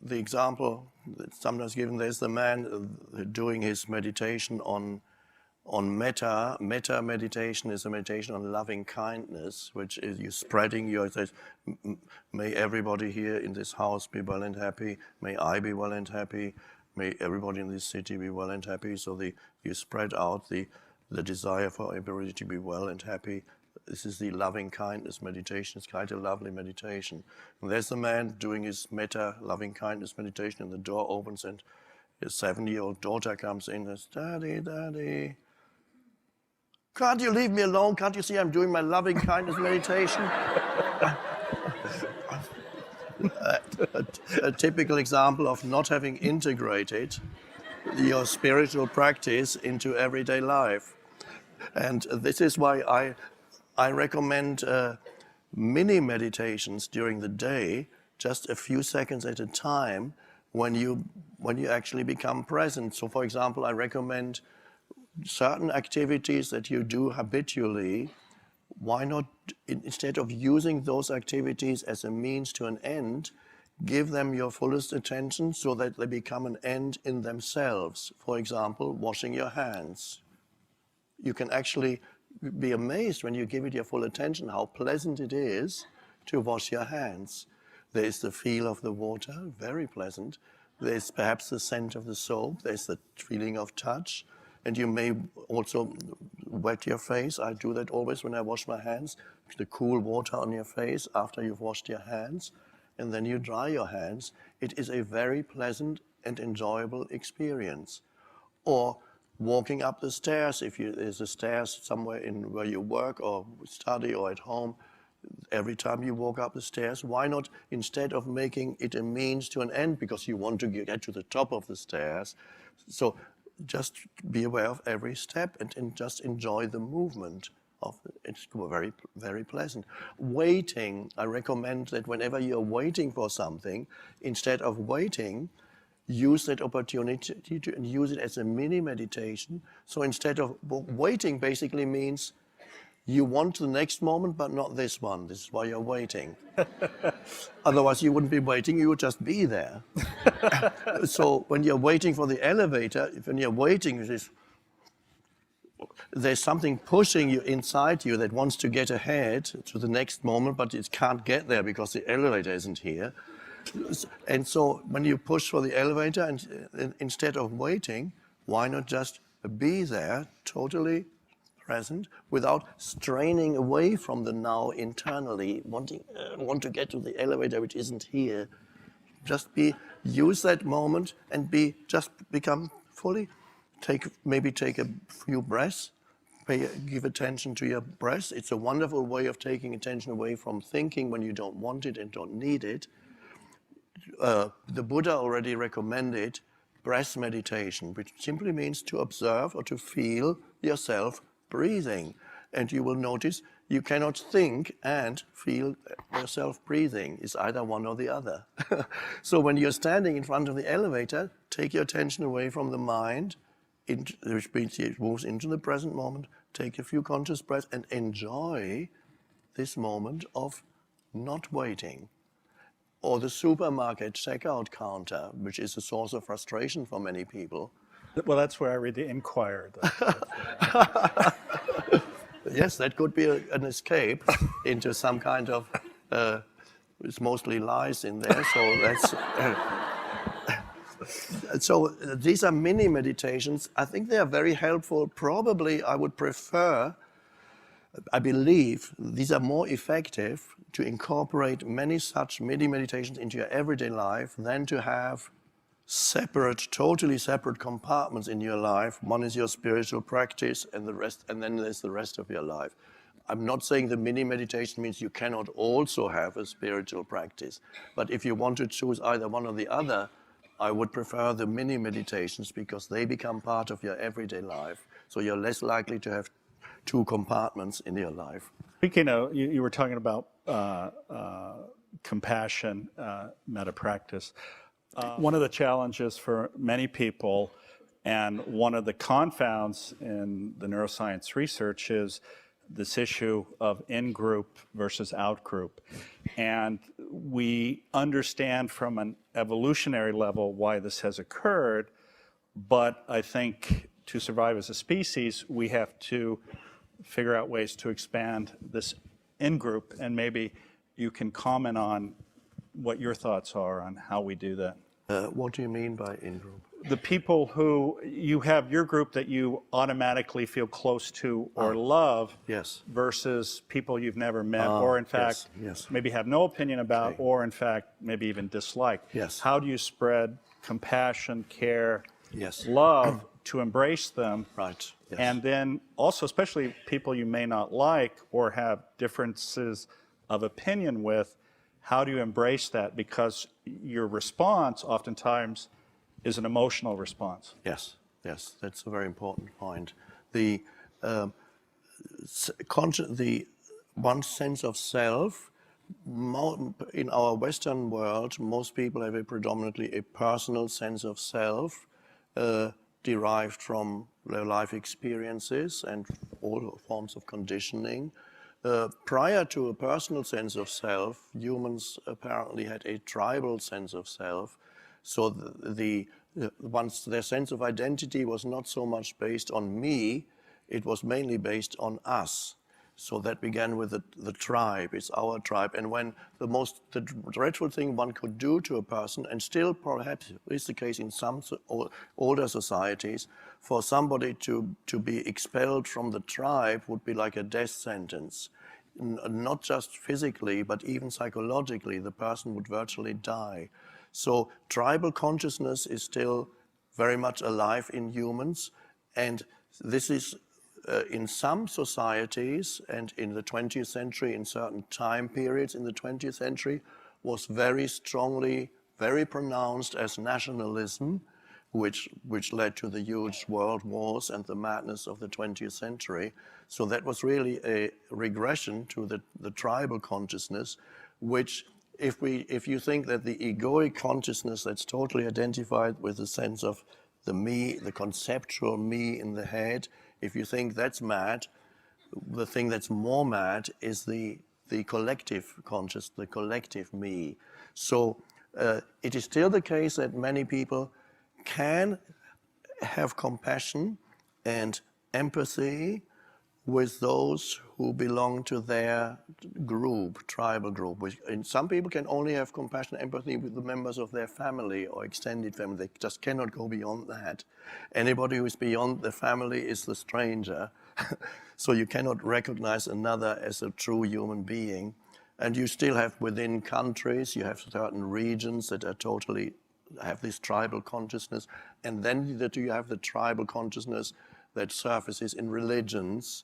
example that's sometimes given, there's the man doing his meditation on metta. Metta meditation is a meditation on loving kindness, which is you spreading your, may everybody here in this house be well and happy, may I be well and happy, may everybody in this city be well and happy. So you spread out the desire for everybody to be well and happy. This is the loving kindness meditation. It's quite a lovely meditation. And there's the man doing his metta, loving kindness meditation, and the door opens and his 7-year-old daughter comes in and says, "Daddy, Daddy, can't you leave me alone? Can't you see I'm doing my loving kindness meditation?" a typical example of not having integrated your spiritual practice into everyday life. And this is why I recommend mini meditations during the day, just a few seconds at a time, when you actually become present. So, for example, I recommend certain activities that you do habitually. Why not, instead of using those activities as a means to an end, give them your fullest attention so that they become an end in themselves. For example, washing your hands. You can actually be amazed when you give it your full attention how pleasant it is to wash your hands. There's the feel of the water, very pleasant. There's perhaps the scent of the soap. There's the feeling of touch. And you may also wet your face. I do that always when I wash my hands. The cool water on your face after you've washed your hands. And then you dry your hands. It is a very pleasant and enjoyable experience. Or walking up the stairs, if there's a stairs somewhere in where you work or study or at home, every time you walk up the stairs, why not, instead of making it a means to an end because you want to get to the top of the stairs, so just be aware of every step and just enjoy the movement of it. It's very, very pleasant. Waiting, I recommend that whenever you're waiting for something, instead of waiting, use that opportunity to use it as a mini meditation. So instead of waiting, basically means you want the next moment, but not this one. This is why you're waiting. Otherwise, you wouldn't be waiting, you would just be there. So when you're waiting for the elevator, when you're waiting, there's something pushing you inside you that wants to get ahead to the next moment, but it can't get there because the elevator isn't here. And so when you push for the elevator, and instead of waiting, why not just be there, totally present, without straining away from the now internally, want to get to the elevator which isn't here. Just use that moment and just become fully. Maybe take a few breaths. Give attention to your breath. It's a wonderful way of taking attention away from thinking when you don't want it and don't need it. The Buddha already recommended breath meditation, which simply means to observe or to feel yourself breathing. And you will notice you cannot think and feel yourself breathing. It's either one or the other. So when you're standing in front of the elevator, take your attention away from the mind, which means it moves into the present moment. Take a few conscious breaths and enjoy this moment of not waiting. Or the supermarket checkout counter, which is a source of frustration for many people. Well, that's where I read the Inquirer. Yes, that could be an escape into some kind of, it's mostly lies in there, so that's... So these are mini meditations. I think they are very helpful. Probably I would prefer, I believe these are more effective to incorporate many such mini meditations into your everyday life than to have totally separate compartments in your life. One is your spiritual practice and the rest, and then there's the rest of your life. I'm not saying the mini meditation means you cannot also have a spiritual practice, but if you want to choose either one or the other, I would prefer the mini meditations because they become part of your everyday life. So you're less likely to have two compartments in your life. Speaking of, you were talking about compassion, metta practice. One of the challenges for many people, and one of the confounds in the neuroscience research, is this issue of in-group versus out-group. And we understand from an evolutionary level why this has occurred, but I think to survive as a species, we have to figure out ways to expand this in-group, and maybe you can comment on what your thoughts are on how we do that. What do you mean by in-group? The people who, you have your group that you automatically feel close to or love, Yes. versus people you've never met, or in fact, yes. maybe have no opinion about, Okay. or in fact, maybe even dislike. Yes. How do you spread compassion, care, Yes. love to embrace them? Right. Yes. And then also, especially people you may not like or have differences of opinion with, how do you embrace that? Because your response oftentimes is an emotional response. Yes, yes, that's a very important point. The one sense of self, in our Western world, most people have predominantly a personal sense of self, derived from their life experiences and all forms of conditioning. Prior to a personal sense of self, humans apparently had a tribal sense of self. So once their sense of identity was not so much based on me, it was mainly based on us. So that began with the tribe. It's our tribe. And when the dreadful thing one could do to a person, and still perhaps is the case in some older societies, for somebody to be expelled from the tribe would be like a death sentence. Not just physically, but even psychologically, the person would virtually die. So tribal consciousness is still very much alive in humans, and this is in some societies, and in the 20th century, in certain time periods in the 20th century, was very strongly, very pronounced as nationalism, which led to the huge world wars and the madness of the 20th century. So that was really a regression to the tribal consciousness, which if you think that the egoic consciousness that's totally identified with the sense of the me, the conceptual me in the head, if you think that's mad, the thing that's more mad is the collective conscious, the collective me. So it is still the case that many people can have compassion and empathy with those who belong to their group, tribal group. And some people can only have compassion and empathy with the members of their family or extended family. They just cannot go beyond that. Anybody who is beyond the family is the stranger. So you cannot recognize another as a true human being. And you still have within countries, you have certain regions that are totally have this tribal consciousness. And then that you have the tribal consciousness that surfaces in religions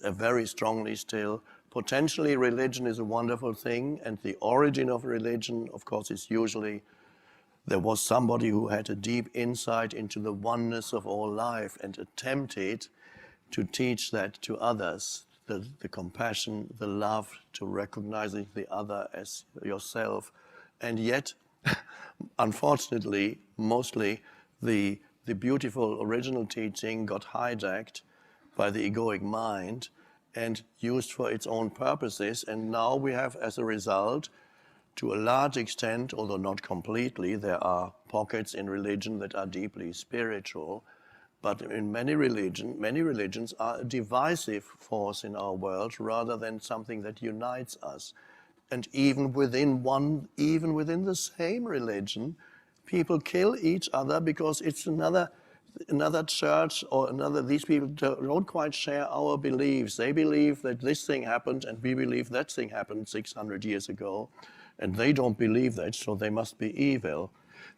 very strongly still. Potentially religion is a wonderful thing, and the origin of religion, of course, is usually there was somebody who had a deep insight into the oneness of all life and attempted to teach that to others, the compassion, the love, to recognizing the other as yourself. And yet, unfortunately, mostly the beautiful original teaching got hijacked by the egoic mind and used for its own purposes. And now we have, as a result, to a large extent, although not completely, there are pockets in religion that are deeply spiritual, but in many religions are a divisive force in our world rather than something that unites us. And even within the same religion, people kill each other because it's another church or these people don't quite share our beliefs. They believe that this thing happened and we believe that thing happened 600 years ago, and they don't believe that, so they must be evil.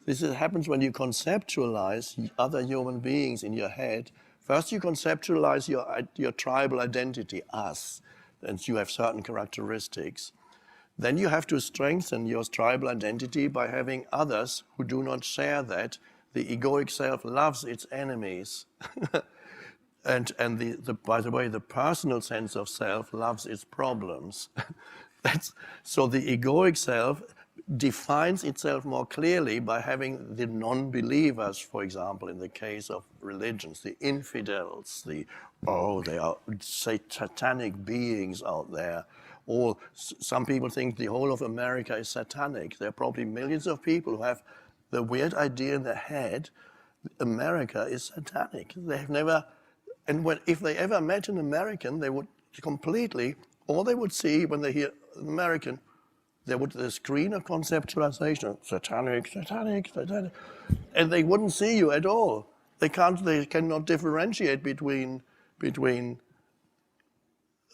This happens when you conceptualize other human beings in your head. First you conceptualize your tribal identity, us, and you have certain characteristics. Then you have to strengthen your tribal identity by having others who do not share that. The egoic self loves its enemies. and by the way, the personal sense of self loves its problems. So the egoic self defines itself more clearly by having the non-believers, for example, in the case of religions, the infidels, they are satanic beings out there. Or some people think the whole of America is satanic. There are probably millions of people who have the weird idea in their head, America is satanic. They've never, and if they ever met an American, they would completely, all they would see when they hear American, the screen of conceptualization, satanic, satanic, satanic, and they wouldn't see you at all. They cannot differentiate between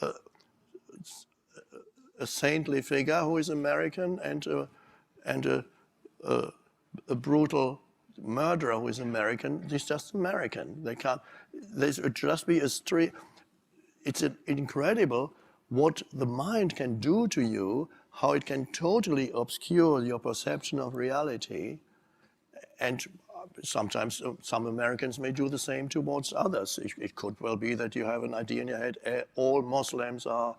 a saintly figure who is American and a brutal murderer who is American. He's just American. They can't. There should just be a street. It's incredible what the mind can do to you, how it can totally obscure your perception of reality. And sometimes some Americans may do the same towards others. It could well be that you have an idea in your head, all Muslims are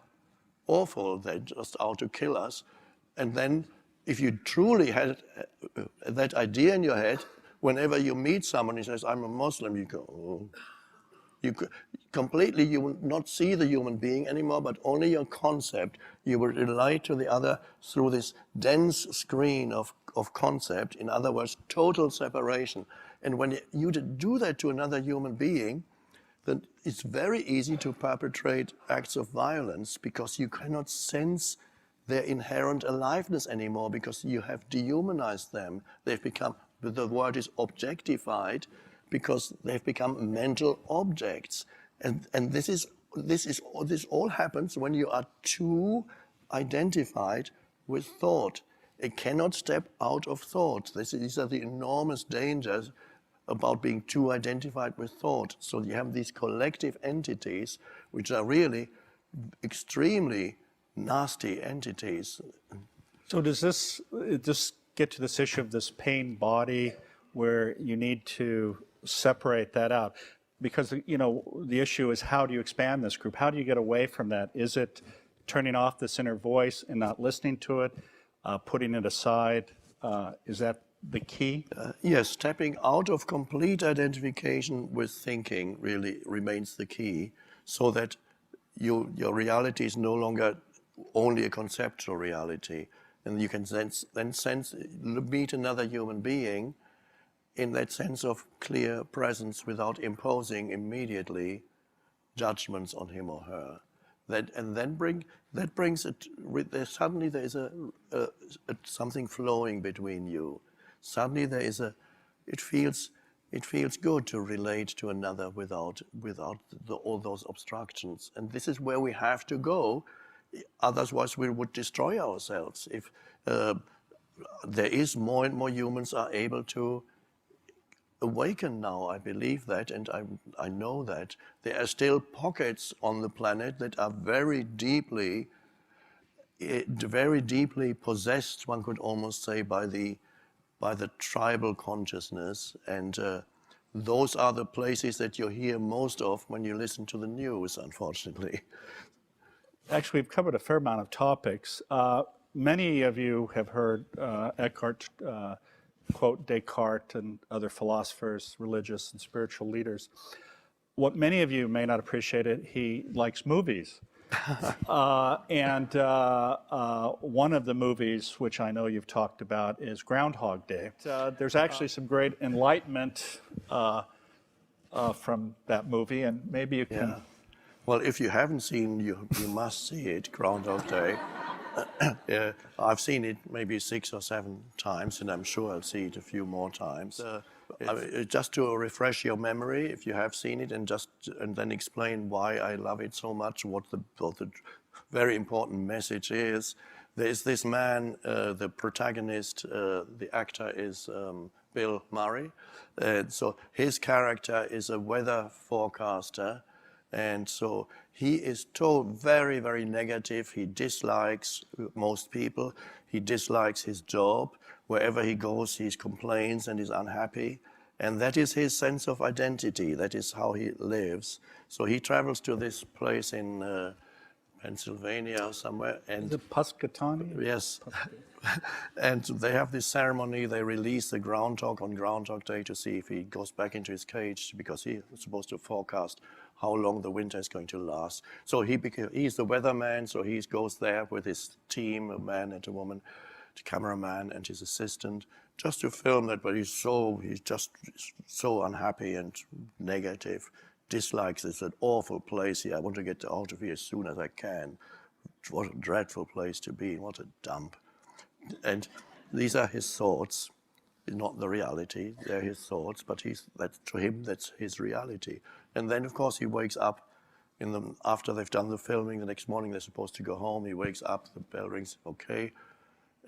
awful, they're just out to kill us. And then if you truly had that idea in your head, whenever you meet someone who says, I'm a Muslim, you go, oh. You will not see the human being anymore, but only your concept. You will relate to the other through this dense screen of concept. In other words, total separation. And when you do that to another human being, then it's very easy to perpetrate acts of violence because you cannot sense their inherent aliveness anymore because you have dehumanized them. They've become, the word is objectified, because they've become mental objects. And this all happens when you are too identified with thought. It cannot step out of thought. These are the enormous dangers about being too identified with thought. So you have these collective entities, which are really extremely nasty entities. So does this get to this issue of this pain body, where you need to separate that out? Because, the issue is, how do you expand this group? How do you get away from that? Is it turning off this inner voice and not listening to it, putting it aside? Is that the key? Yes, stepping out of complete identification with thinking really remains the key, so that your reality is no longer only a conceptual reality. And you can meet another human being in that sense of clear presence without imposing immediately judgments on him or her. That brings it. Suddenly there is something flowing between you. Suddenly there is it feels good to relate to another without all those obstructions. And this is where we have to go. Otherwise, we would destroy ourselves. If there is more and more humans are able to awaken now, I believe that, and I know that there are still pockets on the planet that are very deeply possessed, one could almost say, by the tribal consciousness, and those are the places that you hear most of when you listen to the news, unfortunately. Actually, we've covered a fair amount of topics. Many of you have heard Eckhart quote Descartes and other philosophers, religious and spiritual leaders. What many of you may not appreciate it, he likes movies. And one of the movies, which I know you've talked about, is Groundhog Day. There's actually some great enlightenment from that movie, and maybe you can... Yeah. Well, if you haven't seen, you must see it, Groundhog Day. Yeah, I've seen it maybe 6 or 7 times, and I'm sure I'll see it a few more times. Just to refresh your memory, if you have seen it, and then explain why I love it so much, what the very important message is. There's this man, the protagonist, the actor is Bill Murray. So his character is a weather forecaster. And so he is very, very negative. He dislikes most people. He dislikes his job. Wherever he goes, he complains and is unhappy. And that is his sense of identity. That is how he lives. So he travels to this place in Pennsylvania or somewhere. And is it Puscatawny? Yes. And they have this ceremony. They release the groundhog on Groundhog Day to see if he goes back into his cage, because he is supposed to forecast how long the winter is going to last. So he's the weatherman, so he goes there with his team, a man and a woman, the cameraman and his assistant, just to film that. But he's just so unhappy and negative, dislikes this an awful place here. I want to get out of here as soon as I can. What a dreadful place to be, what a dump. And these are his thoughts, not the reality. They're his thoughts, but to him, that's his reality. And then, of course, he wakes up after they've done the filming. The next morning, they're supposed to go home. He wakes up, the bell rings, okay.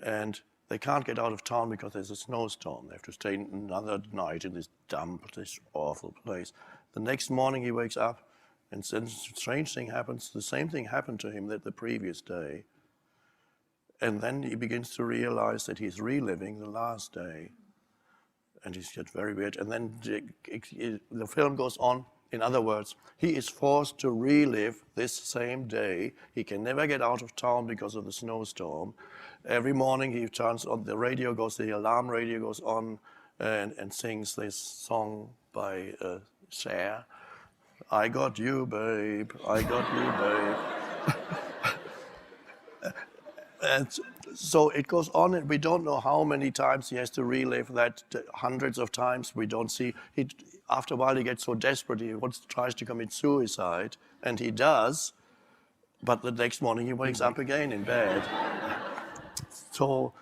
And they can't get out of town because there's a snowstorm. They have to stay another night in this dump, this awful place. The next morning, he wakes up, and then a strange thing happens. The same thing happened to him the previous day. And then he begins to realize that he's reliving the last day. And he's get very weird. And then the film goes on. In other words, he is forced to relive this same day. He can never get out of town because of the snowstorm. Every morning he turns on, the alarm radio goes on and sings this song by Cher. I got you, babe. I got you, babe. And so it goes on, and we don't know how many times he has to relive that, hundreds of times. We don't see. After a while, he gets so desperate, he tries to commit suicide, and he does, but the next morning he wakes up again in bed. So,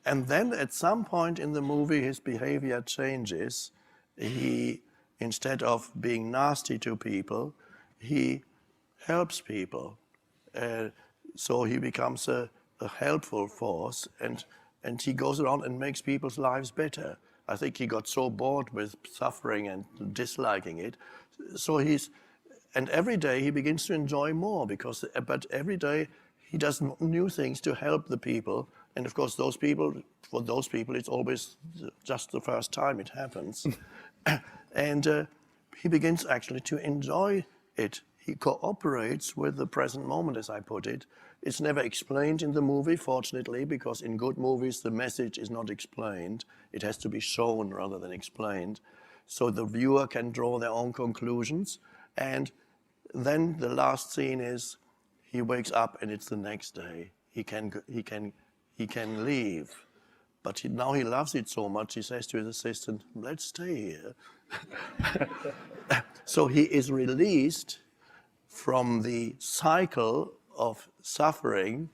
and then at some point in the movie, his behavior changes. Instead of being nasty to people, he helps people. So he becomes a helpful force, and he goes around and makes people's lives better. I think he got so bored with suffering and disliking it. So and every day he begins to enjoy more, but every day he does new things to help the people. And of course, for those people, it's always just the first time it happens. And he begins actually to enjoy it. He cooperates with the present moment, as I put it. It's never explained in the movie, fortunately, because in good movies, the message is not explained. It has to be shown rather than explained. So the viewer can draw their own conclusions. And then the last scene is he wakes up and it's the next day. He can leave. But now he loves it so much, he says to his assistant, let's stay here. So he is released from the cycle of suffering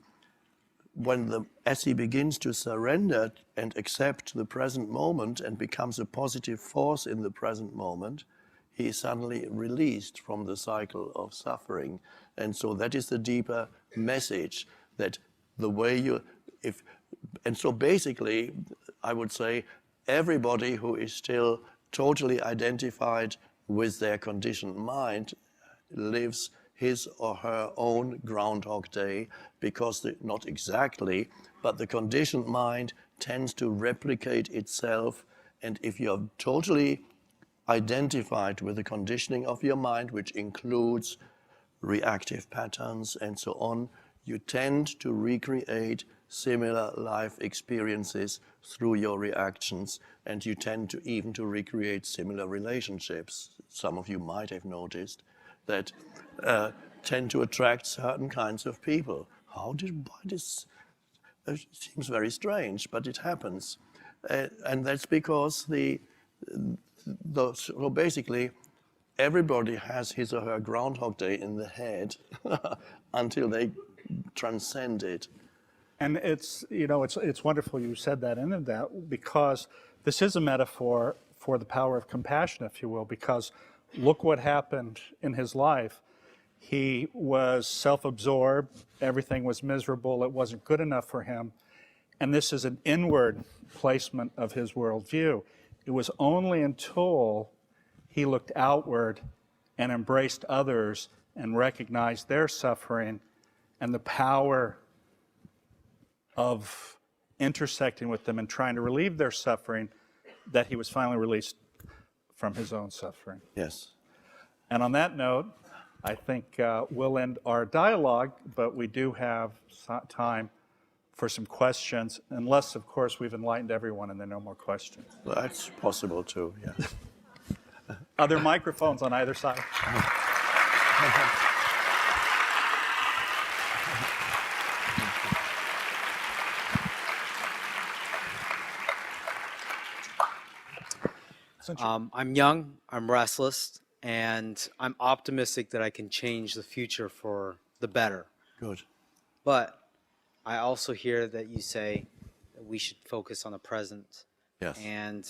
as he begins to surrender and accept the present moment and becomes a positive force in the present moment. He is suddenly released from the cycle of suffering. And so that is the deeper message, that the way and so basically, I would say everybody who is still totally identified with their conditioned mind lives his or her own Groundhog Day, because not exactly, but the conditioned mind tends to replicate itself. And if you're totally identified with the conditioning of your mind, which includes reactive patterns and so on, you tend to recreate similar life experiences through your reactions, and you tend to even to recreate similar relationships. Some of you might have noticed that tend to attract certain kinds of people. Why this? It seems very strange, but it happens, and that's because so basically everybody has his or her Groundhog Day in the head until they transcend it. And it's wonderful you said that, ended that, because this is a metaphor for the power of compassion, if you will, because look what happened in his life. He was self-absorbed, everything was miserable, it wasn't good enough for him, and this is an inward placement of his worldview. It was only until he looked outward and embraced others and recognized their suffering and the power of intersecting with them and trying to relieve their suffering that he was finally released from his own suffering. Yes. And on that note, I think we'll end our dialogue, but we do have time for some questions, unless, of course, we've enlightened everyone and there are no more questions. That's possible too, yeah. Other microphones on either side. I'm young, I'm restless, and I'm optimistic that I can change the future for the better. Good. But I also hear that you say that we should focus on the present. Yes. And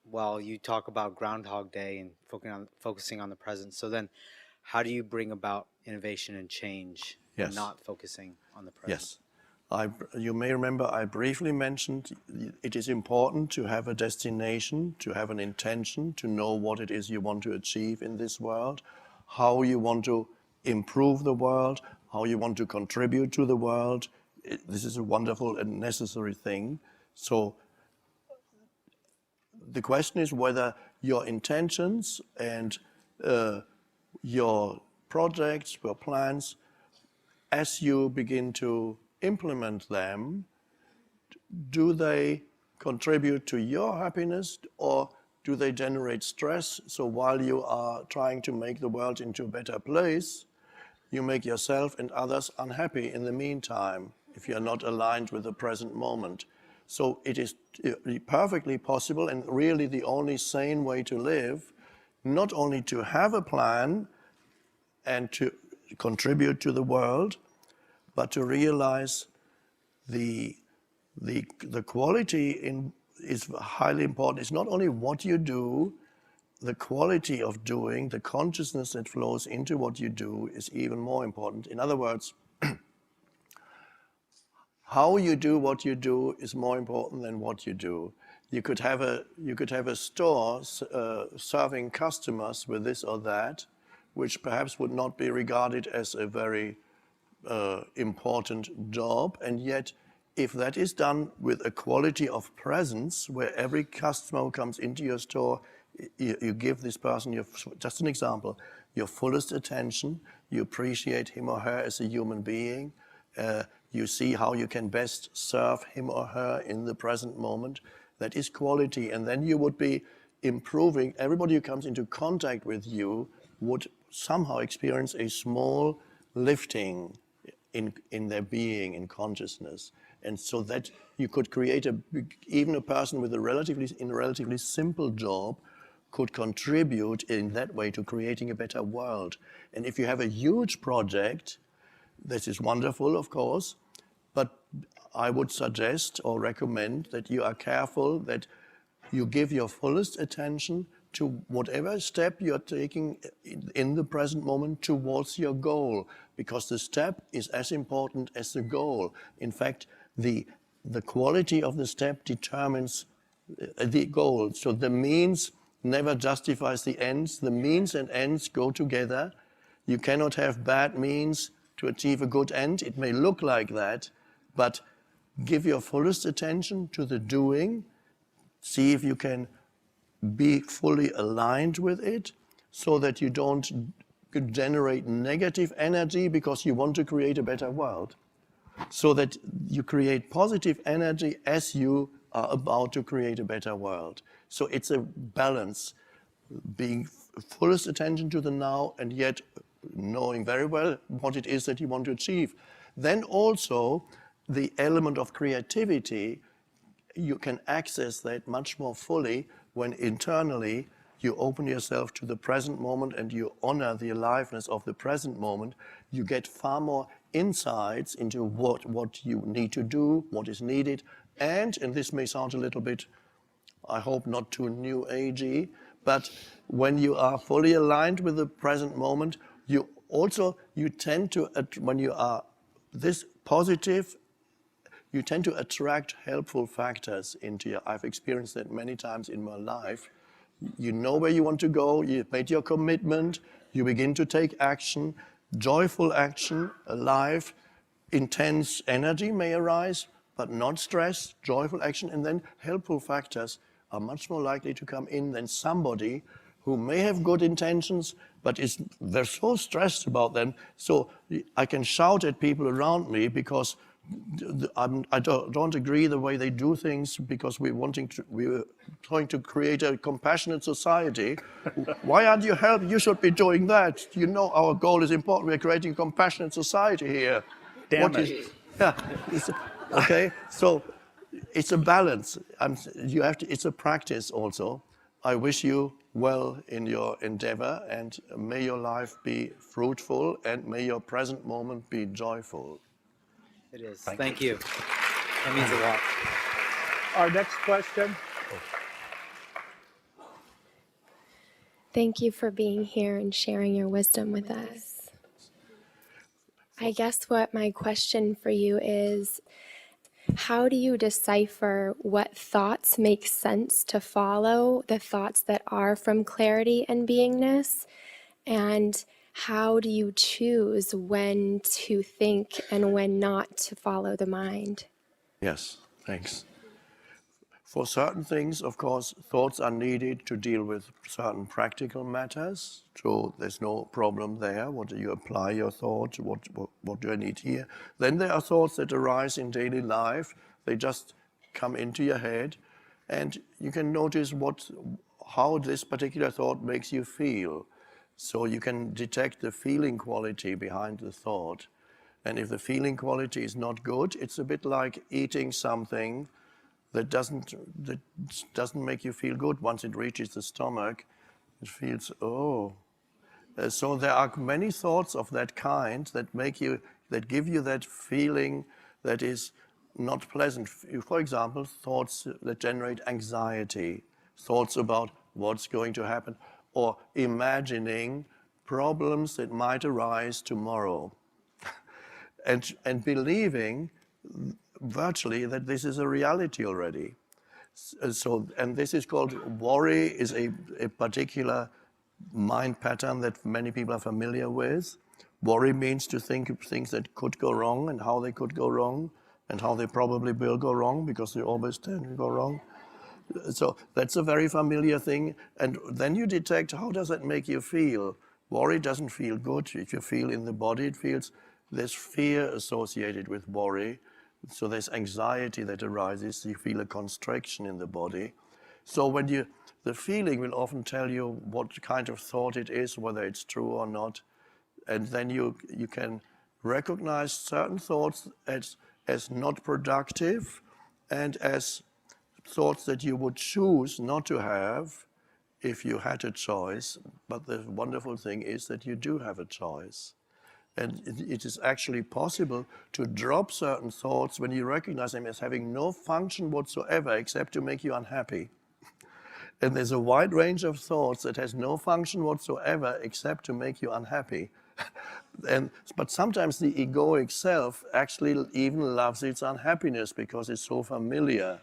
well, you talk about Groundhog Day and focusing on the present. So then how do you bring about innovation and change Yes. and not focusing on the present? Yes. You may remember I briefly mentioned it is important to have a destination, to have an intention, to know what it is you want to achieve in this world, how you want to improve the world, how you want to contribute to the world. This is a wonderful and necessary thing. So the question is whether your intentions and your projects, your plans, as you begin to implement them, do they contribute to your happiness or do they generate stress? So while you are trying to make the world into a better place, you make yourself and others unhappy in the meantime if you are not aligned with the present moment. So it is perfectly possible and really the only sane way to live, not only to have a plan and to contribute to the world, but to realize the quality is highly important. It's not only what you do, the quality of doing, the consciousness that flows into what you do is even more important. In other words, how you do what you do is more important than what you do. You could have a store serving customers with this or that, which perhaps would not be regarded as a very important job, and yet if that is done with a quality of presence where every customer who comes into your store, you give this person, just an example, your fullest attention, you appreciate him or her as a human being, you see how you can best serve him or her in the present moment, that is quality. And then you would be improving, everybody who comes into contact with you would somehow experience a small lifting in their being, in consciousness. And so that you could create even a person with a relatively simple job could contribute in that way to creating a better world. And if you have a huge project, this is wonderful, of course, but I would suggest or recommend that you are careful that you give your fullest attention to whatever step you're taking in the present moment towards your goal, because the step is as important as the goal. In fact, the quality of the step determines the goal. So the means never justifies the ends. The means and ends go together. You cannot have bad means to achieve a good end. It may look like that, but give your fullest attention to the doing. See if you can be fully aligned with it so that you don't generate negative energy because you want to create a better world. So that you create positive energy as you are about to create a better world. So it's a balance, being fullest attention to the now and yet knowing very well what it is that you want to achieve. Then also the element of creativity, you can access that much more fully when internally you open yourself to the present moment and you honor the aliveness of the present moment. You get far more insights into what you need to do, what is needed, and this may sound a little bit, I hope not too new agey, but when you are fully aligned with the present moment, you tend to, when you are this positive, you tend to attract helpful factors into your, I've experienced that many times in my life. You know where you want to go, you've made your commitment, you begin to take action, joyful action, alive, intense energy may arise, but not stress, joyful action, and then helpful factors are much more likely to come in than somebody who may have good intentions, but they're so stressed about them. So I can shout at people around me because I don't agree the way they do things because we're trying to create a compassionate society. Why aren't you helping? You should be doing that. You know our goal is important. We're creating a compassionate society here. Damn What it. is? Yeah. Okay. So it's a balance. It's a practice also. I wish you well in your endeavor, and may your life be fruitful, and may your present moment be joyful. It is. Thank you. That means a lot. Our next question. Thank you for being here and sharing your wisdom with us. I guess what my question for you is, how do you decipher what thoughts make sense to follow, the thoughts that are from clarity and beingness? And how do you choose when to think and when not to follow the mind? Yes, thanks. For certain things, of course, thoughts are needed to deal with certain practical matters. So there's no problem there. What do you apply your thoughts? What do I need here? Then there are thoughts that arise in daily life. They just come into your head, and you can notice how this particular thought makes you feel. So you can detect the feeling quality behind the thought. And if the feeling quality is not good, it's a bit like eating something that doesn't make you feel good. Once it reaches the stomach, it feels, oh. So there are many thoughts of that kind that give you that feeling that is not pleasant. For example, thoughts that generate anxiety, thoughts about what's going to happen, or imagining problems that might arise tomorrow. and believing virtually that this is a reality already. And this is called worry, is a particular mind pattern that many people are familiar with. Worry means to think of things that could go wrong and how they could go wrong and how they probably will go wrong because they always tend to go wrong. So that's a very familiar thing. And then you detect, how does that make you feel? Worry doesn't feel good. If you feel in the body, there's fear associated with worry. So there's anxiety that arises. You feel a constriction in the body. So the feeling will often tell you what kind of thought it is, whether it's true or not. And then you can recognize certain thoughts as not productive and as thoughts that you would choose not to have if you had a choice. But the wonderful thing is that you do have a choice. And it is actually possible to drop certain thoughts when you recognize them as having no function whatsoever except to make you unhappy. And there's a wide range of thoughts that has no function whatsoever except to make you unhappy. But sometimes the egoic self actually even loves its unhappiness because it's so familiar.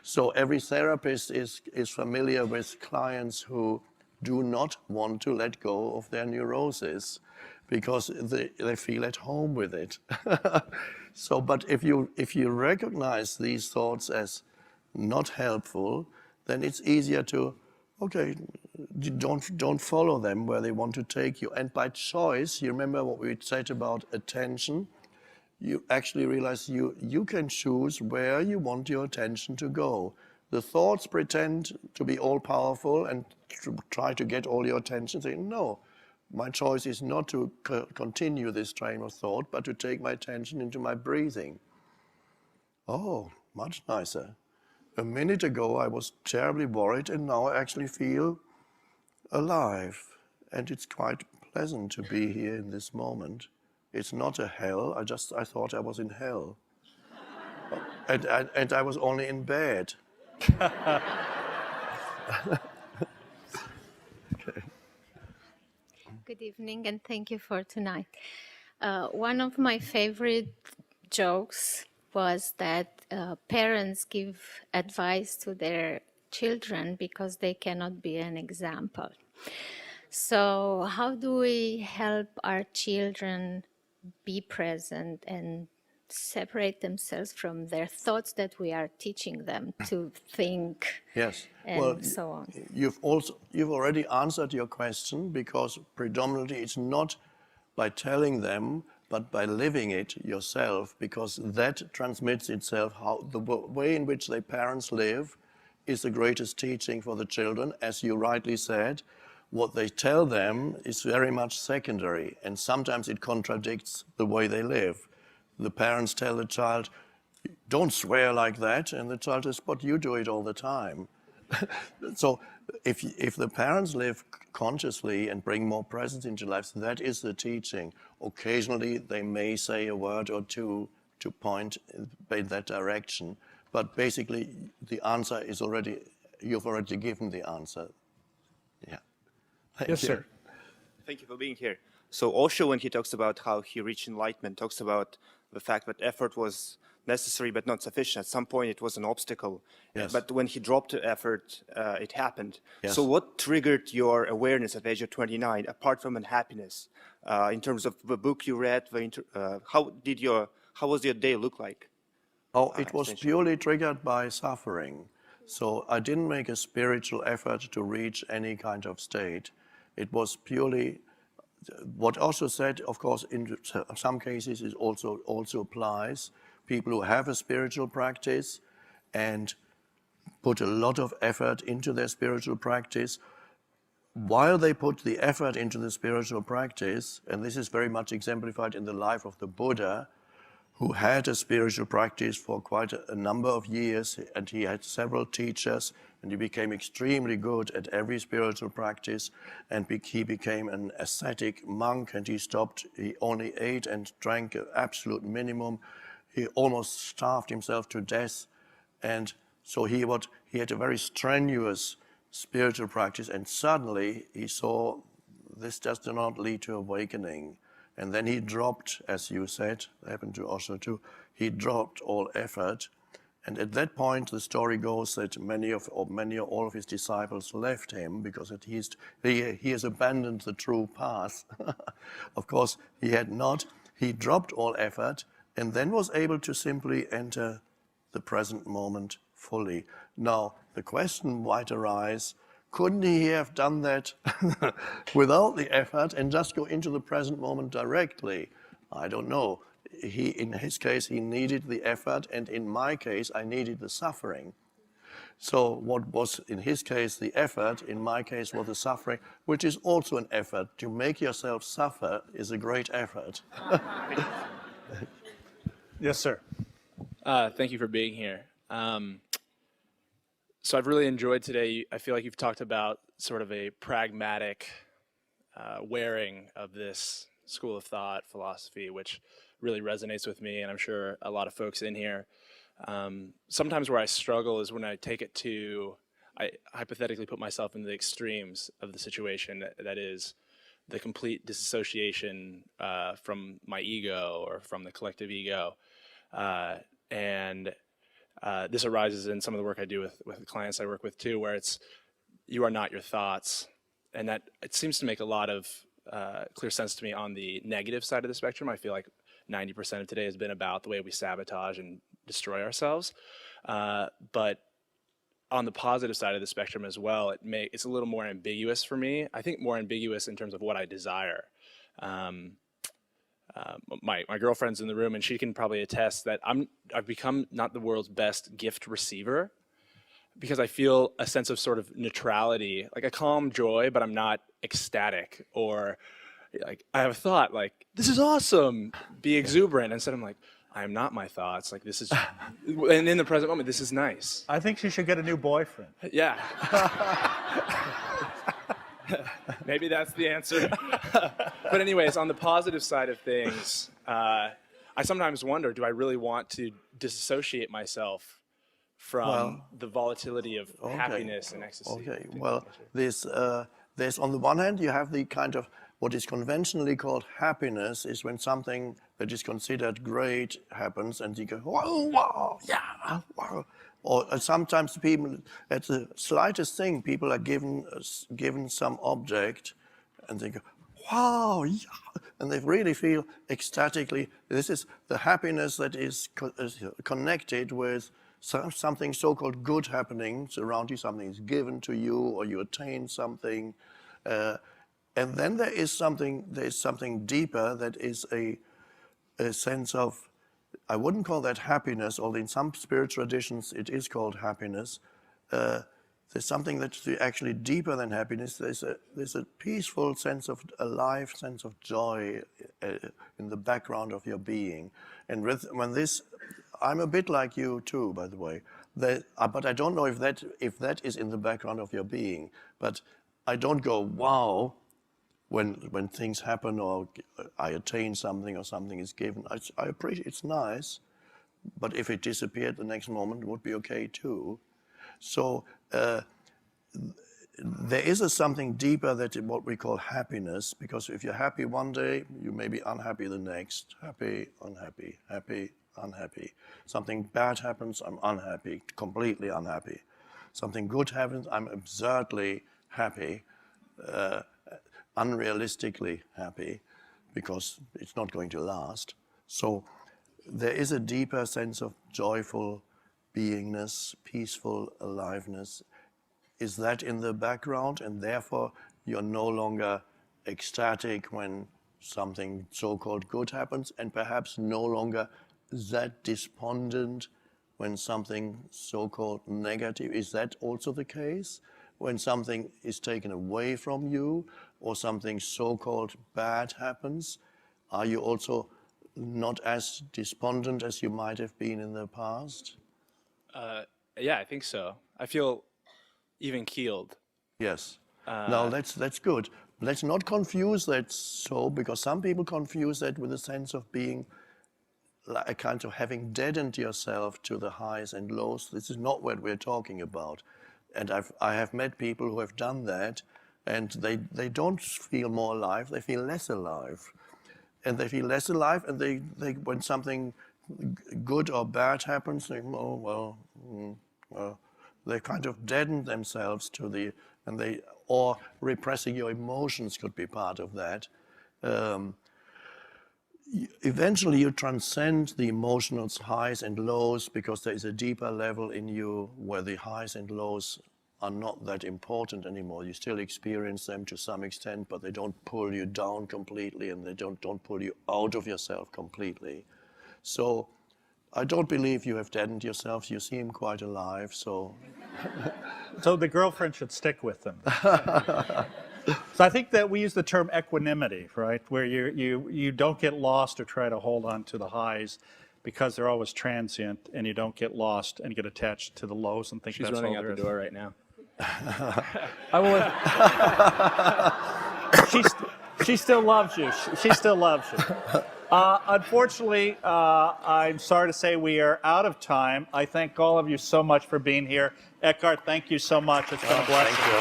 So every therapist is familiar with clients who do not want to let go of their neurosis because they feel at home with it. So, but if you recognize these thoughts as not helpful, then it's easier to, okay, don't follow them where they want to take you. And by choice, you remember what we said about attention, you actually realize you can choose where you want your attention to go. The thoughts pretend to be all powerful and try to get all your attention, saying, no, my choice is not to continue this train of thought, but to take my attention into my breathing. Oh, much nicer. A minute ago, I was terribly worried, and now I actually feel alive. And it's quite pleasant to be here in this moment. It's not a hell. I thought I was in hell. And I was only in bed. Okay. Good evening, and thank you for tonight. One of my favorite jokes was that parents give advice to their children because they cannot be an example. So how do we help our children be present and separate themselves from their thoughts that we are teaching them to think? Yes. And Well, so on. You've already answered your question, because predominantly it's not by telling them but by living it yourself, because that transmits itself. How the way in which their parents live is the greatest teaching for the children. As you rightly said, what they tell them is very much secondary, and sometimes it contradicts the way they live. The parents tell the child, don't swear like that, and the child says, but you do it all the time. So if the parents live consciously and bring more presence into life, that is the teaching. Occasionally they may say a word or two to point in that direction, but basically the answer is already, you've already given the answer. Yeah. Thank Yes, you. sir. Thank you for being here. So Osho, when he talks about how he reached enlightenment, talks about the fact that effort was necessary but not sufficient. At some point, it was an obstacle. Yes. But when he dropped the effort, it happened. Yes. So what triggered your awareness at the age of 29, apart from unhappiness, in terms of the book you read? How was your day look like? Oh, it was essentially. purely triggered by suffering. So I didn't make a spiritual effort to reach any kind of state. It was purely what Osho said, of course, in some cases it also applies. People who have a spiritual practice and put a lot of effort into their spiritual practice, while they put the effort into the spiritual practice, and this is very much exemplified in the life of the Buddha, who had a spiritual practice for quite a number of years, and he had several teachers, and he became extremely good at every spiritual practice, and he became an ascetic monk, and he only ate and drank an absolute minimum. He almost starved himself to death, and so he had a very strenuous spiritual practice, and suddenly he saw this does not lead to awakening. And then he dropped, as you said, happened to Osho too, he dropped all effort. And at that point, the story goes that many or all of his disciples left him because he has abandoned the true path. Of course, he had not. He dropped all effort and then was able to simply enter the present moment fully. Now, the question might arise, couldn't he have done that without the effort and just go into the present moment directly? I don't know. In his case, he needed the effort, and in my case, I needed the suffering. So what was in his case the effort, in my case was the suffering, which is also an effort. To make yourself suffer is a great effort. Yes, sir. Thank you for being here. So I've really enjoyed today. I feel like you've talked about sort of a pragmatic wearing of this school of thought, philosophy, which really resonates with me, and I'm sure a lot of folks in here. Sometimes where I struggle is when I take it to, I hypothetically put myself in the extremes of the situation, that is the complete disassociation from my ego or from the collective ego. This arises in some of the work I do with the clients I work with too, where it's, you are not your thoughts. And that, it seems to make a lot of clear sense to me on the negative side of the spectrum. I feel like 90% of today has been about the way we sabotage and destroy ourselves. But on the positive side of the spectrum as well, it's a little more ambiguous for me. I think more ambiguous in terms of what I desire. My girlfriend's in the room, and she can probably attest that I've become not the world's best gift receiver, because I feel a sense of sort of neutrality, like a calm joy, but I'm not ecstatic, or like I have a thought like, this is awesome, be exuberant. Instead I'm like, I am not my thoughts, like this is, and in the present moment, this is nice. I think she should get a new boyfriend. Yeah. Maybe that's the answer. But anyways, on the positive side of things, I sometimes wonder, do I really want to disassociate myself from the volatility of happiness and ecstasy? Okay, well, there's on the one hand, you have the kind of what is conventionally called happiness is when something that is considered great happens and you go, wow, wow, yeah, wow. Or sometimes people, at the slightest thing, people are given some object and they go, wow, yeah, and they really feel ecstatically. This is the happiness that is connected with something so-called good happenings around you, something is given to you or you attain something. And then there is something deeper that is a sense of, I wouldn't call that happiness, although in some spiritual traditions it is called happiness. There's something that's actually deeper than happiness. There's a peaceful sense of, a life sense of joy in the background of your being. And when this, I'm a bit like you too, by the way. But I don't know if that is in the background of your being. But I don't go, wow, when things happen or I attain something or something is given. I appreciate, it's nice, but if it disappeared the next moment, it would be okay too. So there is something deeper that what we call happiness, because if you're happy one day, you may be unhappy the next. Happy, unhappy, happy, unhappy. Something bad happens, I'm unhappy, completely unhappy. Something good happens, I'm absurdly happy, unrealistically happy, because it's not going to last. So there is a deeper sense of joyful beingness, peaceful aliveness. Is that in the background, and therefore you're no longer ecstatic when something so-called good happens, and perhaps no longer that despondent when something so-called negative? Is that also the case? When something is taken away from you or something so-called bad happens, are you also not as despondent as you might have been in the past? Yeah, I think so. I feel even keeled. Yes. Now that's good. Let's not confuse that so, because some people confuse that with a sense of being like a kind of having deadened yourself to the highs and lows. This is not what we're talking about. And I have met people who have done that, and they don't feel more alive, they feel less alive. And they feel less alive, and they when something good or bad happens, they, oh, well, they kind of deaden themselves to the, or repressing your emotions could be part of that. Eventually you transcend the emotional highs and lows, because there is a deeper level in you where the highs and lows are not that important anymore. You still experience them to some extent, but they don't pull you down completely, and they don't pull you out of yourself completely. So I don't believe you have deadened yourself. You seem quite alive, so. So the girlfriend should stick with them. So I think that we use the term equanimity, right? Where you don't get lost or try to hold on to the highs, because they're always transient, and you don't get lost and get attached to the lows and think She's that's all running out there the is. door right now. I will. She still loves you. She still loves you. Unfortunately, I'm sorry to say we are out of time. I thank all of you so much for being here. Eckhart, thank you so much. It's been a blessing. Thank you.